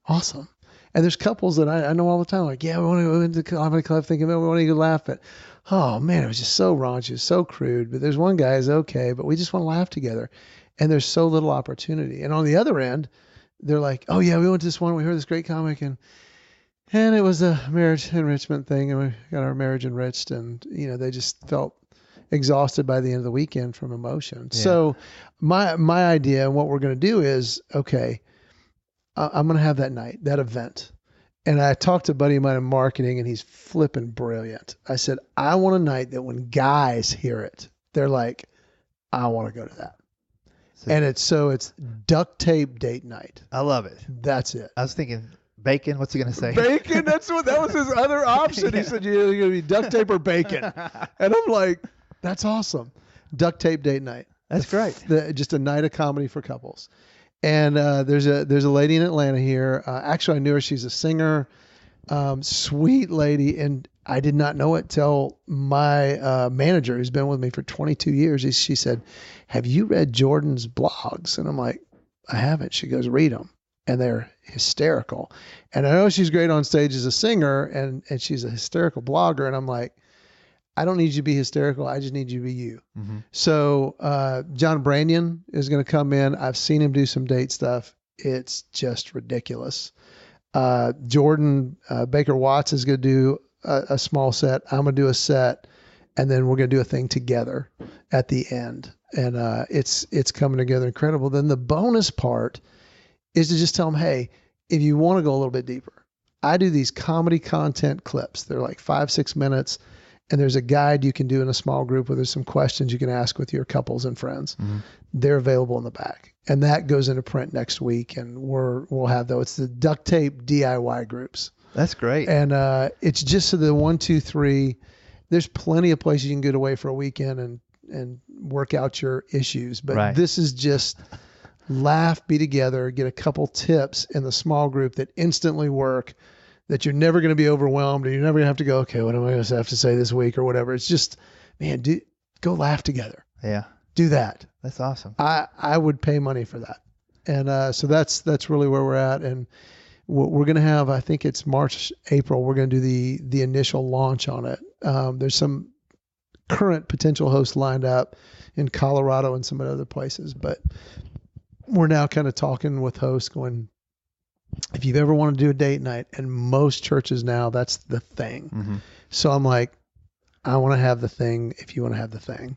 Awesome. And there's couples that I know all the time, like, yeah, we want to go into the comedy club thinking, we want to go laugh, but oh man, it was just so raunchy, so crude. But there's one guy who's okay, but we just want to laugh together. And there's so little opportunity. And on the other end, they're like, oh yeah, we went to this one, we heard this great comic, and it was a marriage enrichment thing, and we got our marriage enriched, and they just felt exhausted by the end of the weekend from emotion. Yeah. So my idea and what we're going to do is, okay, I'm going to have that night, that event. And I talked to a buddy of mine in marketing, and he's flipping brilliant. I said, I want a night that when guys hear it, they're like, I want to go to that. And it's duct tape date night. I love it. That's it. I was thinking bacon. What's he going to say? Bacon. That was his other option. He said, you're going to be duct tape or bacon. And I'm like, that's awesome. Duct tape date night. That's great. Just a night of comedy for couples. And there's a lady in Atlanta here. Actually, I knew her. She's a singer, sweet lady. And I did not know it till my manager, who's been with me for 22 years, she said, have you read Jordan's blogs? And I'm like, I haven't. She goes, read them. and they're hysterical. And I know she's great on stage as a singer, and she's a hysterical blogger. And I'm like, I don't need you to be hysterical. I just need you to be you. Mm-hmm. So John Branyan is going to come in. I've seen him do some date stuff. It's just ridiculous. Jordan Baker Watts is going to do a small set. I'm going to do a set, and then we're going to do a thing together at the end. And it's coming together incredible. Then the bonus part is to just tell them, hey, if you want to go a little bit deeper, I do these comedy content clips. They're like 5-6 minutes. And there's a guide you can do in a small group where there's some questions you can ask with your couples and friends. Mm-hmm. They're available in the back. And that goes into print next week. And we'll have, though, it's the duct tape DIY groups. That's great. And it's just so the 1, 2, 3, there's plenty of places you can get away for a weekend and work out your issues. But This is just laugh, be together, get a couple tips in the small group that instantly work, that you're never going to be overwhelmed, and you're never going to have to go, okay, what am I going to have to say this week or whatever. It's just, man, go laugh together. Yeah. Do that. That's awesome. I would pay money for that. And so that's really where we're at. And we're going to have, I think it's March, April, we're going to do the initial launch on it. There's some current potential hosts lined up in Colorado and some other places, but we're now kind of talking with hosts going, if you've ever wanted to do a date night, and most churches now, that's the thing. Mm-hmm. So I'm like, I want to have the thing if you want to have the thing.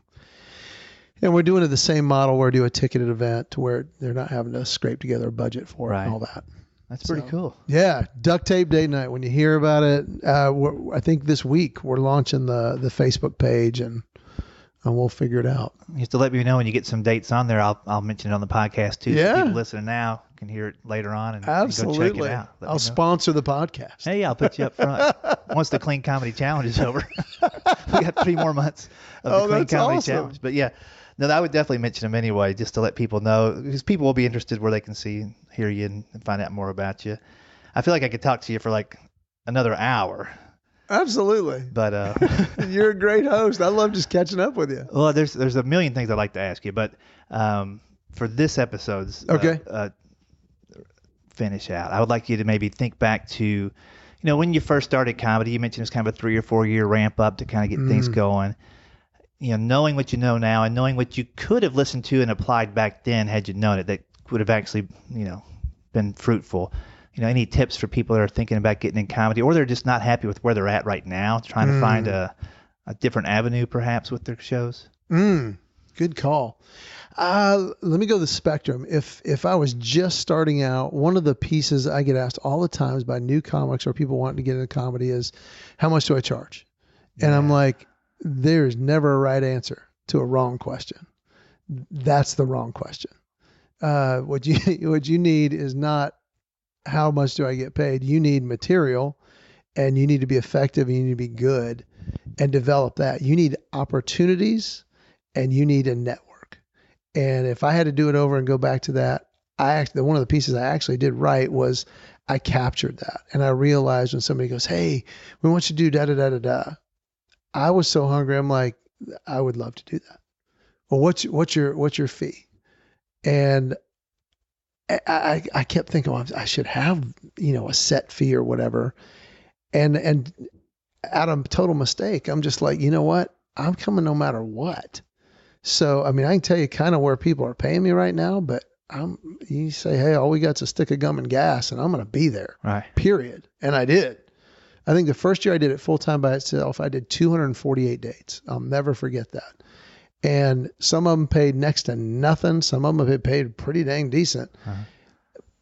And we're doing it the same model where we do a ticketed event to where they're not having to scrape together a budget for it and all that. That's pretty cool. Yeah. Duct tape date night. When you hear about it, I think this week we're launching the Facebook page and we'll figure it out. You have to let me know when you get some dates on there. I'll mention it on the podcast too. Yeah. So people listening now can hear it later on and Absolutely. go check it out. I'll sponsor the podcast. Hey, I'll put you up front. Once the Clean Comedy Challenge is over. We got 3 more months of the Clean Comedy Challenge. But yeah, no, I would definitely mention them anyway, just to let people know, because people will be interested where they can hear you and find out more about you. I feel like I could talk to you for like another hour. Absolutely. But you're a great host. I love just catching up with you. Well, there's a million things I'd like to ask you, but for this episode's finish out, I would like you to maybe think back to, when you first started comedy. You mentioned it was kind of a 3 or 4 year ramp up to kind of get things going. Knowing what you know now and knowing what you could have listened to and applied back then had you known it, that would have actually, been fruitful. Any tips for people that are thinking about getting in comedy, or they're just not happy with where they're at right now, trying to find a different avenue perhaps with their shows? Good call. Let me go the spectrum. If I was just starting out, one of the pieces I get asked all the times by new comics or people wanting to get into comedy is, how much do I charge? And I'm like, there's never a right answer to a wrong question. That's the wrong question. What you need is not how much do I get paid. You need material, and you need to be effective, and you need to be good and develop that. You need opportunities, and you need a network. And if I had to do it over and go back to that, one of the pieces I actually did right was I captured that. And I realized when somebody goes, hey, we want you to do da-da-da-da-da, I was so hungry. I'm like, I would love to do that. Well, what's your fee? And I kept thinking, well, I should have, a set fee or whatever. And out of total mistake, I'm just like, you know what? I'm coming no matter what. So, I mean, I can tell you kind of where people are paying me right now, but you say, hey, all we got is a stick of gum and gas, and I'm going to be there. Right. Period. And I did. I think the first year I did it full time by itself, I did 248 dates. I'll never forget that. And some of them paid next to nothing. Some of them have paid pretty dang decent. Uh-huh.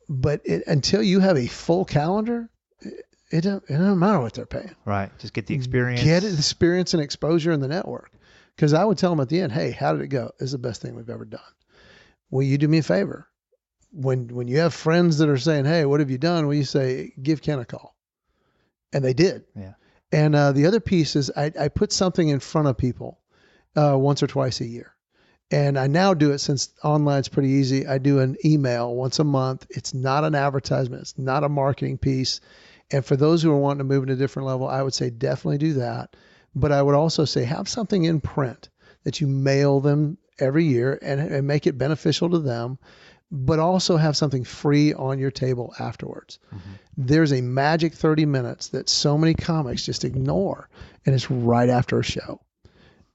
But until you have a full calendar, it doesn't matter what they're paying. Right. Just get the experience. Get the experience and exposure in the network. Because I would tell them at the end, hey, how did it go? This is the best thing we've ever done. Will you do me a favor? When you have friends that are saying, hey, what have you done? Will you say, give Ken a call? And they did. Yeah. And the other piece is I put something in front of people once or twice a year. And I now do it, since online's pretty easy. I do an email once a month. It's not an advertisement. It's not a marketing piece. And for those who are wanting to move to a different level, I would say definitely do that. But I would also say have something in print that you mail them every year and make it beneficial to them. but also have something free on your table afterwards. There's a magic 30 minutes that so many comics just ignore, and it's right after a show.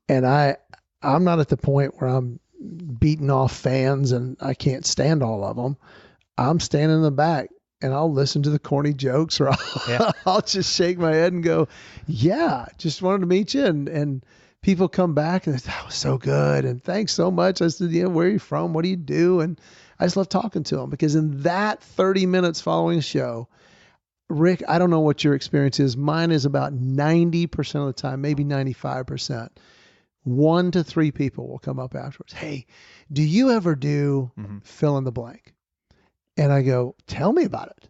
And I'm not at the point where I'm beating off fans and I can't stand all of them. I'm standing in the back and I'll listen to the corny jokes, or I'll just shake my head and go, yeah, just wanted to meet you. And people come back and that was so good. And thanks so much. I said, where are you from? What do you do? And I just love talking to them, because in that 30 minutes following the show, Rick, I don't know what your experience is. Mine is about 90% of the time, maybe 95%. 1 to 3 people will come up afterwards. Hey, do you ever do fill in the blank? And I go, tell me about it.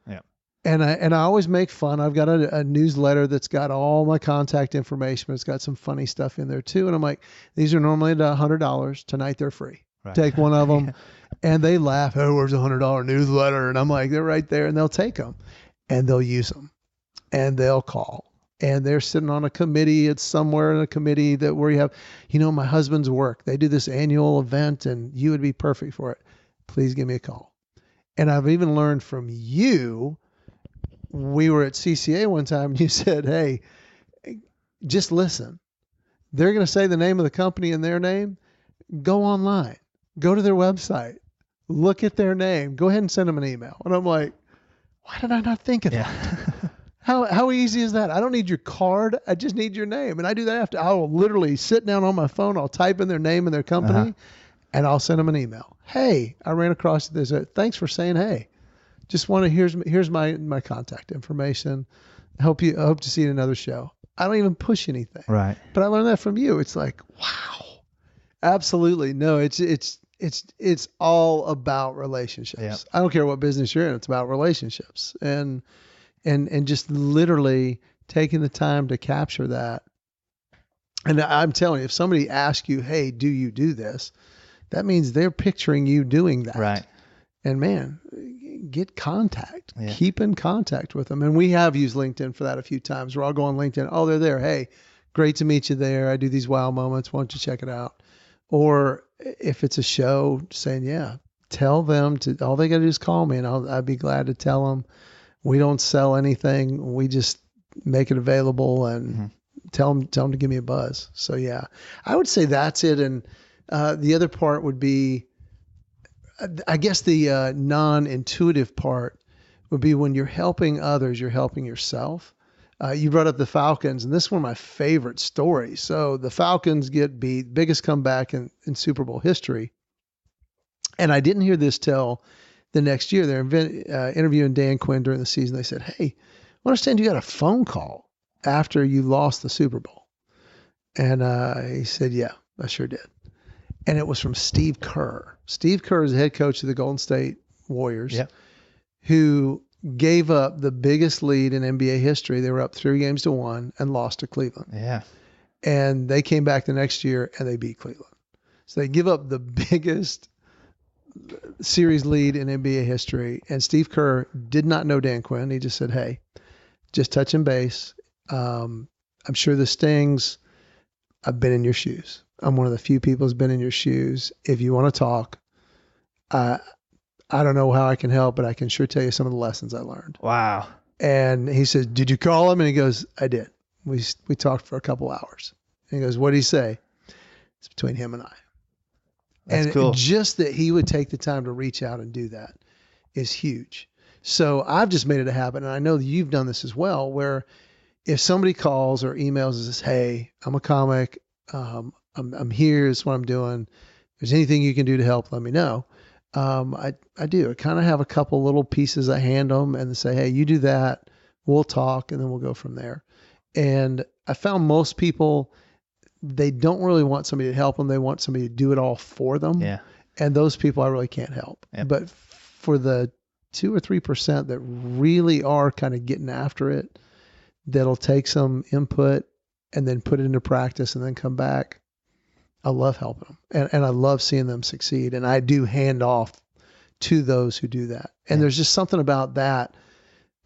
Yeah. And I always make fun. I've got a newsletter that's got all my contact information. It's got some funny stuff in there too. And I'm like, these are normally $100. Tonight they're free. Right. Take one of them. And they laugh. Oh, where's a $100 newsletter? And I'm like, they're right there. And they'll take them and they'll use them and they'll call. And they're sitting on a committee. It's somewhere in a committee that where you have, my husband's work. They do this annual event and you would be perfect for it. Please give me a call. And I've even learned from you. We were at CCA one time and you said, hey, just listen. They're going to say the name of the company and their name. Go online. Go to their website. Look at their name. Go ahead and send them an email. And I'm like, why did I not think of that? How easy is that? I don't need your card. I just need your name. And I do that after. I will literally sit down on my phone. I'll type in their name and their company, and I'll send them an email. Hey, I ran across this. Thanks for saying hey. Just want to here's my contact information. I hope to see you in another show. I don't even push anything. Right. But I learned that from you. It's like, wow. Absolutely. No, it's all about relationships. Yep. I don't care what business you're in. It's about relationships and just literally taking the time to capture that. And I'm telling you, if somebody asks you, hey, do you do this? That means they're picturing you doing that. Right. And man, get contact, keep in contact with them. And we have used LinkedIn for that a few times where I'll go on LinkedIn. Oh, they're there. Hey, great to meet you there. I do these wow moments. Why don't you check it out? Or if it's a show, saying, yeah, tell them all they got to do is call me and I'd be glad to tell them. We don't sell anything. We just make it available and tell them to give me a buzz. So yeah, I would say that's it. And the other part would be, I guess the non-intuitive part would be when you're helping others, you're helping yourself. You brought up the Falcons, and this is one of my favorite stories. So the Falcons get beat, biggest comeback in Super Bowl history. And I didn't hear this till the next year. They're interviewing Dan Quinn during the season. They said, hey, I understand you got a phone call after you lost the Super Bowl. And he said, yeah, I sure did. And it was from Steve Kerr. Steve Kerr is the head coach of the Golden State Warriors, who gave up the biggest lead in NBA history. They were up 3-1 and lost to Cleveland. Yeah. And they came back the next year and they beat Cleveland. So they give up the biggest series lead in NBA history. And Steve Kerr did not know Dan Quinn. He just said, hey, just touching base. I'm sure this stings. I've been in your shoes. I'm one of the few people who's been in your shoes. If you want to talk, I don't know how I can help, but I can sure tell you some of the lessons I learned. Wow. And he said, did you call him? And he goes, I did. We talked for a couple hours. And he goes, what did he say? It's between him and I. That's cool. Just that he would take the time to reach out and do that is huge. So I've just made it a habit, and I know that you've done this as well, where if somebody calls or emails and says, hey, I'm a comic, I'm here, this is what I'm doing. If there's anything you can do to help, let me know. I do. I kind of have a couple little pieces I hand them and say, hey, you do that, we'll talk, and then we'll go from there. And I found most people, they don't really want somebody to help them. They want somebody to do it all for them. Yeah. And those people I really can't help. Yep. But for the 2 or 3% that really are kind of getting after it, that'll take some input and then put it into practice and then come back, I love helping them. And I love seeing them succeed. And I do hand off to those who do that. And there's just something about that,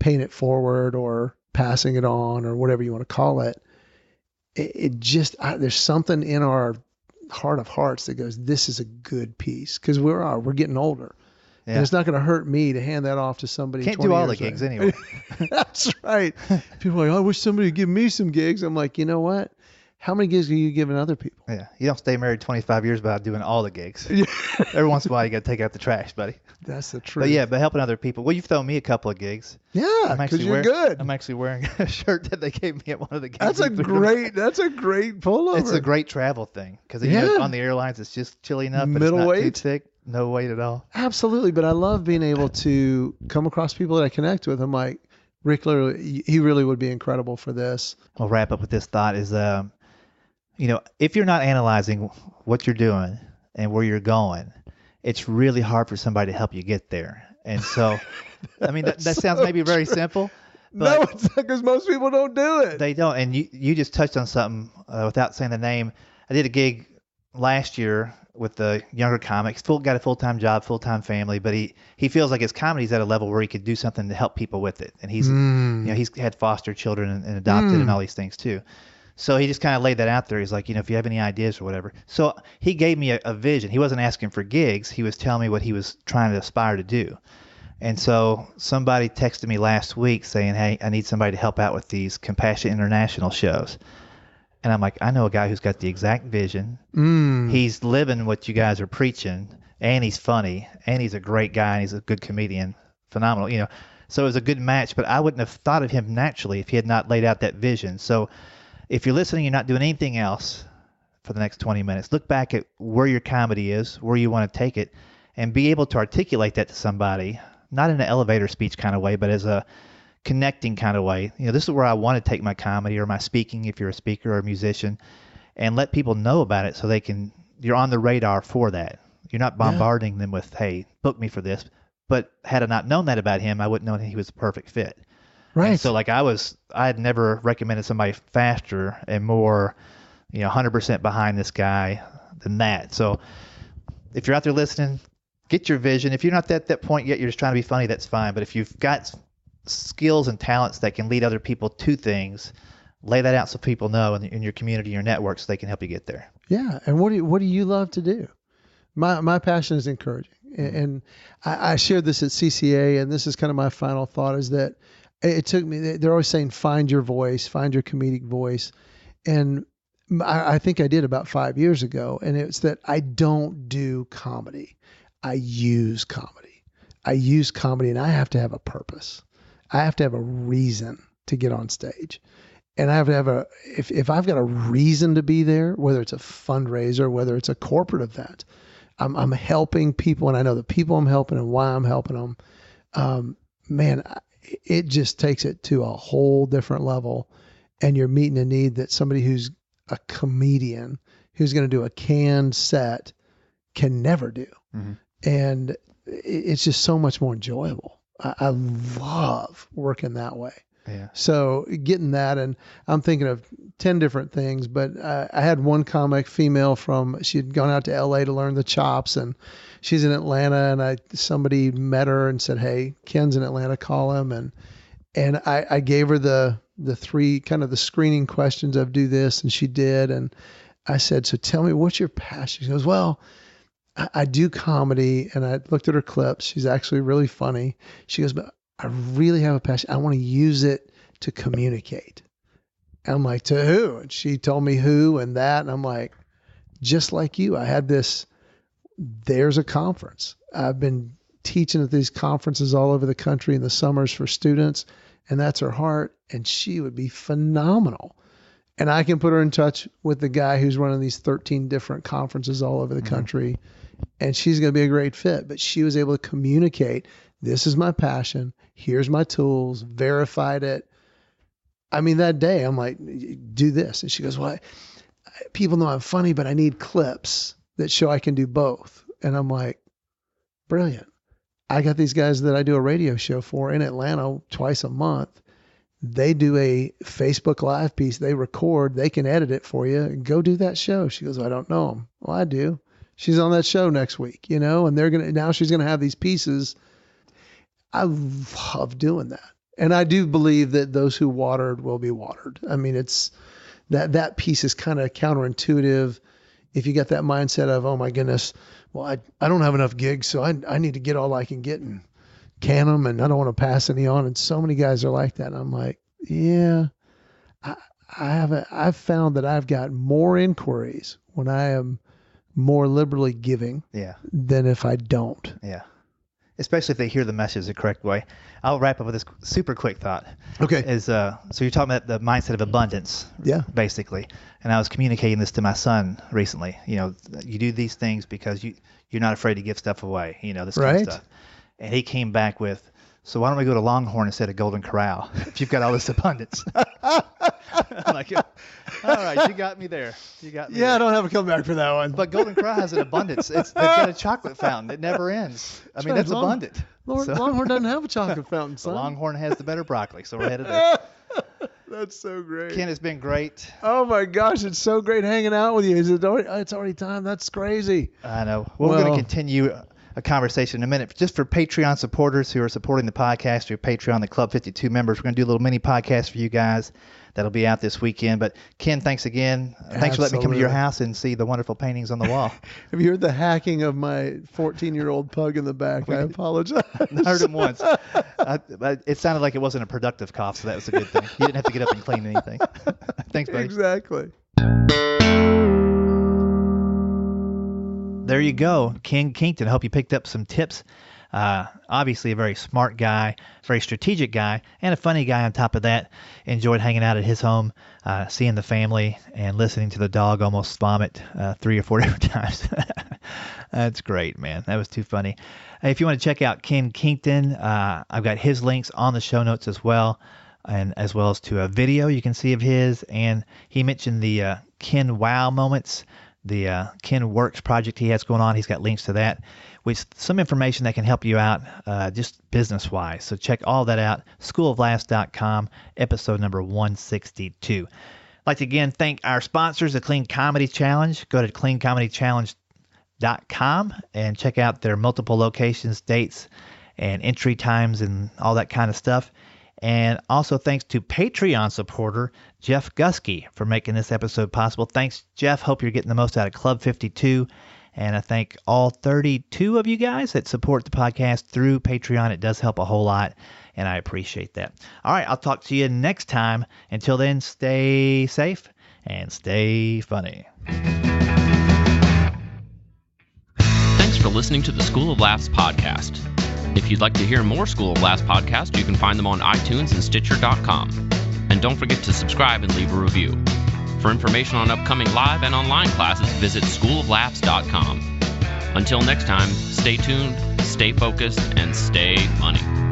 paying it forward or passing it on or whatever you want to call it. It just, there's something in our heart of hearts that goes, this is a good piece. Because we're getting older. And it's not going to hurt me to hand that off to somebody. Can't do all the gigs anyway. That's right. People are like, I wish somebody would give me some gigs. I'm like, you know what? How many gigs are you giving other people? Yeah. You don't stay married 25 years without doing all the gigs. Every once in a while, you got to take out the trash, buddy. That's the truth. But helping other people. Well, you've thrown me a couple of gigs. Yeah, because you're good. I'm actually wearing a shirt that they gave me at one of the gigs. That's a great pullover. It's a great travel thing because on the airlines, it's just chilly enough, but middle it's not weight, too thick, no weight at all. Absolutely, but I love being able to come across people that I connect with. I'm like, Rick, literally, he really would be incredible for this. I'll wrap up with this thought: is if you're not analyzing what you're doing and where you're going, it's really hard for somebody to help you get there. And so, I mean, that sounds maybe very simple. No, it's not, because most people don't do it. They don't. And you just touched on something without saying the name. I did a gig last year with the younger comics. Got a full-time job, full-time family, but he feels like his comedy's at a level where he could do something to help people with it. And he's had foster children and adopted and all these things too. So he just kind of laid that out there. He's like, if you have any ideas or whatever. So he gave me a vision. He wasn't asking for gigs. He was telling me what he was trying to aspire to do. And so somebody texted me last week saying, hey, I need somebody to help out with these Compassion International shows. And I'm like, I know a guy who's got the exact vision. He's living what you guys are preaching, and he's funny, and he's a great guy, and he's a good comedian. Phenomenal, So it was a good match, but I wouldn't have thought of him naturally if he had not laid out that vision. So if you're listening, you're not doing anything else for the next 20 minutes, look back at where your comedy is, where you want to take it, and be able to articulate that to somebody, not in an elevator speech kind of way, but as a connecting kind of way. This is where I want to take my comedy or my speaking, if you're a speaker or a musician, and let people know about it so you're on the radar for that. You're not bombarding them with, hey, book me for this. But had I not known that about him, I wouldn't know that he was a perfect fit. Right. And so I had never recommended somebody faster and more, 100% behind this guy than that. So if you're out there listening, get your vision. If you're not at that point yet, you're just trying to be funny, that's fine. But if you've got skills and talents that can lead other people to things, lay that out so people know in your community, your network, so they can help you get there. Yeah. And what do you love to do? My passion is encouraging. And I shared this at CCA, and this is kind of my final thought, is that it took me, they're always saying, find your voice, find your comedic voice. And I think I did about 5 years ago. And it's that I don't do comedy. I use comedy. And I have to have a purpose. I have to have a reason to get on stage. And I have to have if I've got a reason to be there, whether it's a fundraiser, whether it's a corporate event, I'm helping people, and I know the people I'm helping and why I'm helping them. Man, it just takes it to a whole different level, and you're meeting a need that somebody who's a comedian, who's going to do a canned set, can never do. Mm-hmm. And it's just so much more enjoyable. I love working that way. Yeah. So getting that, and I'm thinking of 10 different things, but I had one comic, female, she'd gone out to LA to learn the chops, and she's in Atlanta, and somebody met her and said, hey, Kenn's in Atlanta, call him. And I gave her the three kind of the screening questions of do this, and she did. And I said, so tell me, what's your passion? She goes, well, I do comedy. And I looked at her clips. She's actually really funny. She goes, but I really have a passion. I want to use it to communicate. And I'm like, to who? And she told me who and that. And I'm like, just like you, I had there's a conference. I've been teaching at these conferences all over the country in the summers for students, and that's her heart. And she would be phenomenal. And I can put her in touch with the guy who's running these 13 different conferences all over the country. And she's going to be a great fit. But she was able to communicate, this is my passion. Here's my tools, verified it. I mean, that day I'm like, do this. And she goes, well, people know I'm funny, but I need clips that show I can do both. And I'm like, brilliant. I got these guys that I do a radio show for in Atlanta twice a month. They do a Facebook Live piece. They record. They can edit it for you. Go do that show. She goes, well, I don't know them. Well, I do. She's on that show next week, and now she's going to have these pieces. I love doing that. And I do believe that those who watered will be watered. I mean, it's that piece is kind of counterintuitive if you got that mindset of, oh my goodness, well, I don't have enough gigs, so I need to get all I can get and can them, and I don't want to pass any on. And so many guys are like that. And I'm like, yeah, I've found that I've got more inquiries when I am more liberally giving than if I don't. Yeah. Especially if they hear the message the correct way. I'll wrap up with this super quick thought. Okay. So you're talking about the mindset of abundance. Yeah. Basically. And I was communicating this to my son recently. You do these things because you're not afraid to give stuff away. This kind of stuff. And he came back with, so why don't we go to Longhorn instead of Golden Corral if you've got all this abundance? I'm like, all right, you got me there. Yeah, I don't have a comeback for that one. But Golden Corral has an abundance. They've got a chocolate fountain. It never ends. That's abundant. Longhorn doesn't have a chocolate fountain, son. Longhorn has the better broccoli, so we're headed there. That's so great. Ken, it's been great. Oh my gosh, it's so great hanging out with you. It's already time. That's crazy. I know. Well, we're going to continue a conversation in a minute. Just for Patreon supporters who are supporting the podcast through Patreon, the Club 52 members, we're going to do a little mini podcast for you guys that'll be out this weekend. But Ken, thanks again. Thanks for letting me come to your house and see the wonderful paintings on the wall. Have you heard the hacking of my 14-year-old pug in the back? I apologize. I heard him once. It sounded like it wasn't a productive cough, so that was a good thing. You didn't have to get up and clean anything. Thanks, buddy. Exactly. There you go, Kenn Kington. I hope you picked up some tips. Obviously a very smart guy, very strategic guy, and a funny guy on top of that. Enjoyed hanging out at his home, seeing the family, and listening to the dog almost vomit 3 or 4 different times. That's great, man. That was too funny. If you want to check out Kenn Kington, I've got his links on the show notes as well, and as well as to a video you can see of his. And he mentioned the Ken Wow moments, the Ken Works project he has going on. He's got links to that, with some information that can help you out just business-wise. So check all that out, schooloflaughs.com, episode number 162. I'd like to again thank our sponsors, the Clean Comedy Challenge. Go to cleancomedychallenge.com and check out their multiple locations, dates, and entry times, and all that kind of stuff. And also thanks to Patreon supporter Jeff Gusky for making this episode possible. Thanks, Jeff. Hope you're getting the most out of Club 52. And I thank all 32 of you guys that support the podcast through Patreon. It does help a whole lot, and I appreciate that. All right, I'll talk to you next time. Until then, stay safe and stay funny. Thanks for listening to the School of Laughs podcast. If you'd like to hear more School of Laughs podcasts, you can find them on iTunes and Stitcher.com. And don't forget to subscribe and leave a review. For information on upcoming live and online classes, visit schooloflaughs.com. Until next time, stay tuned, stay focused, and stay funny.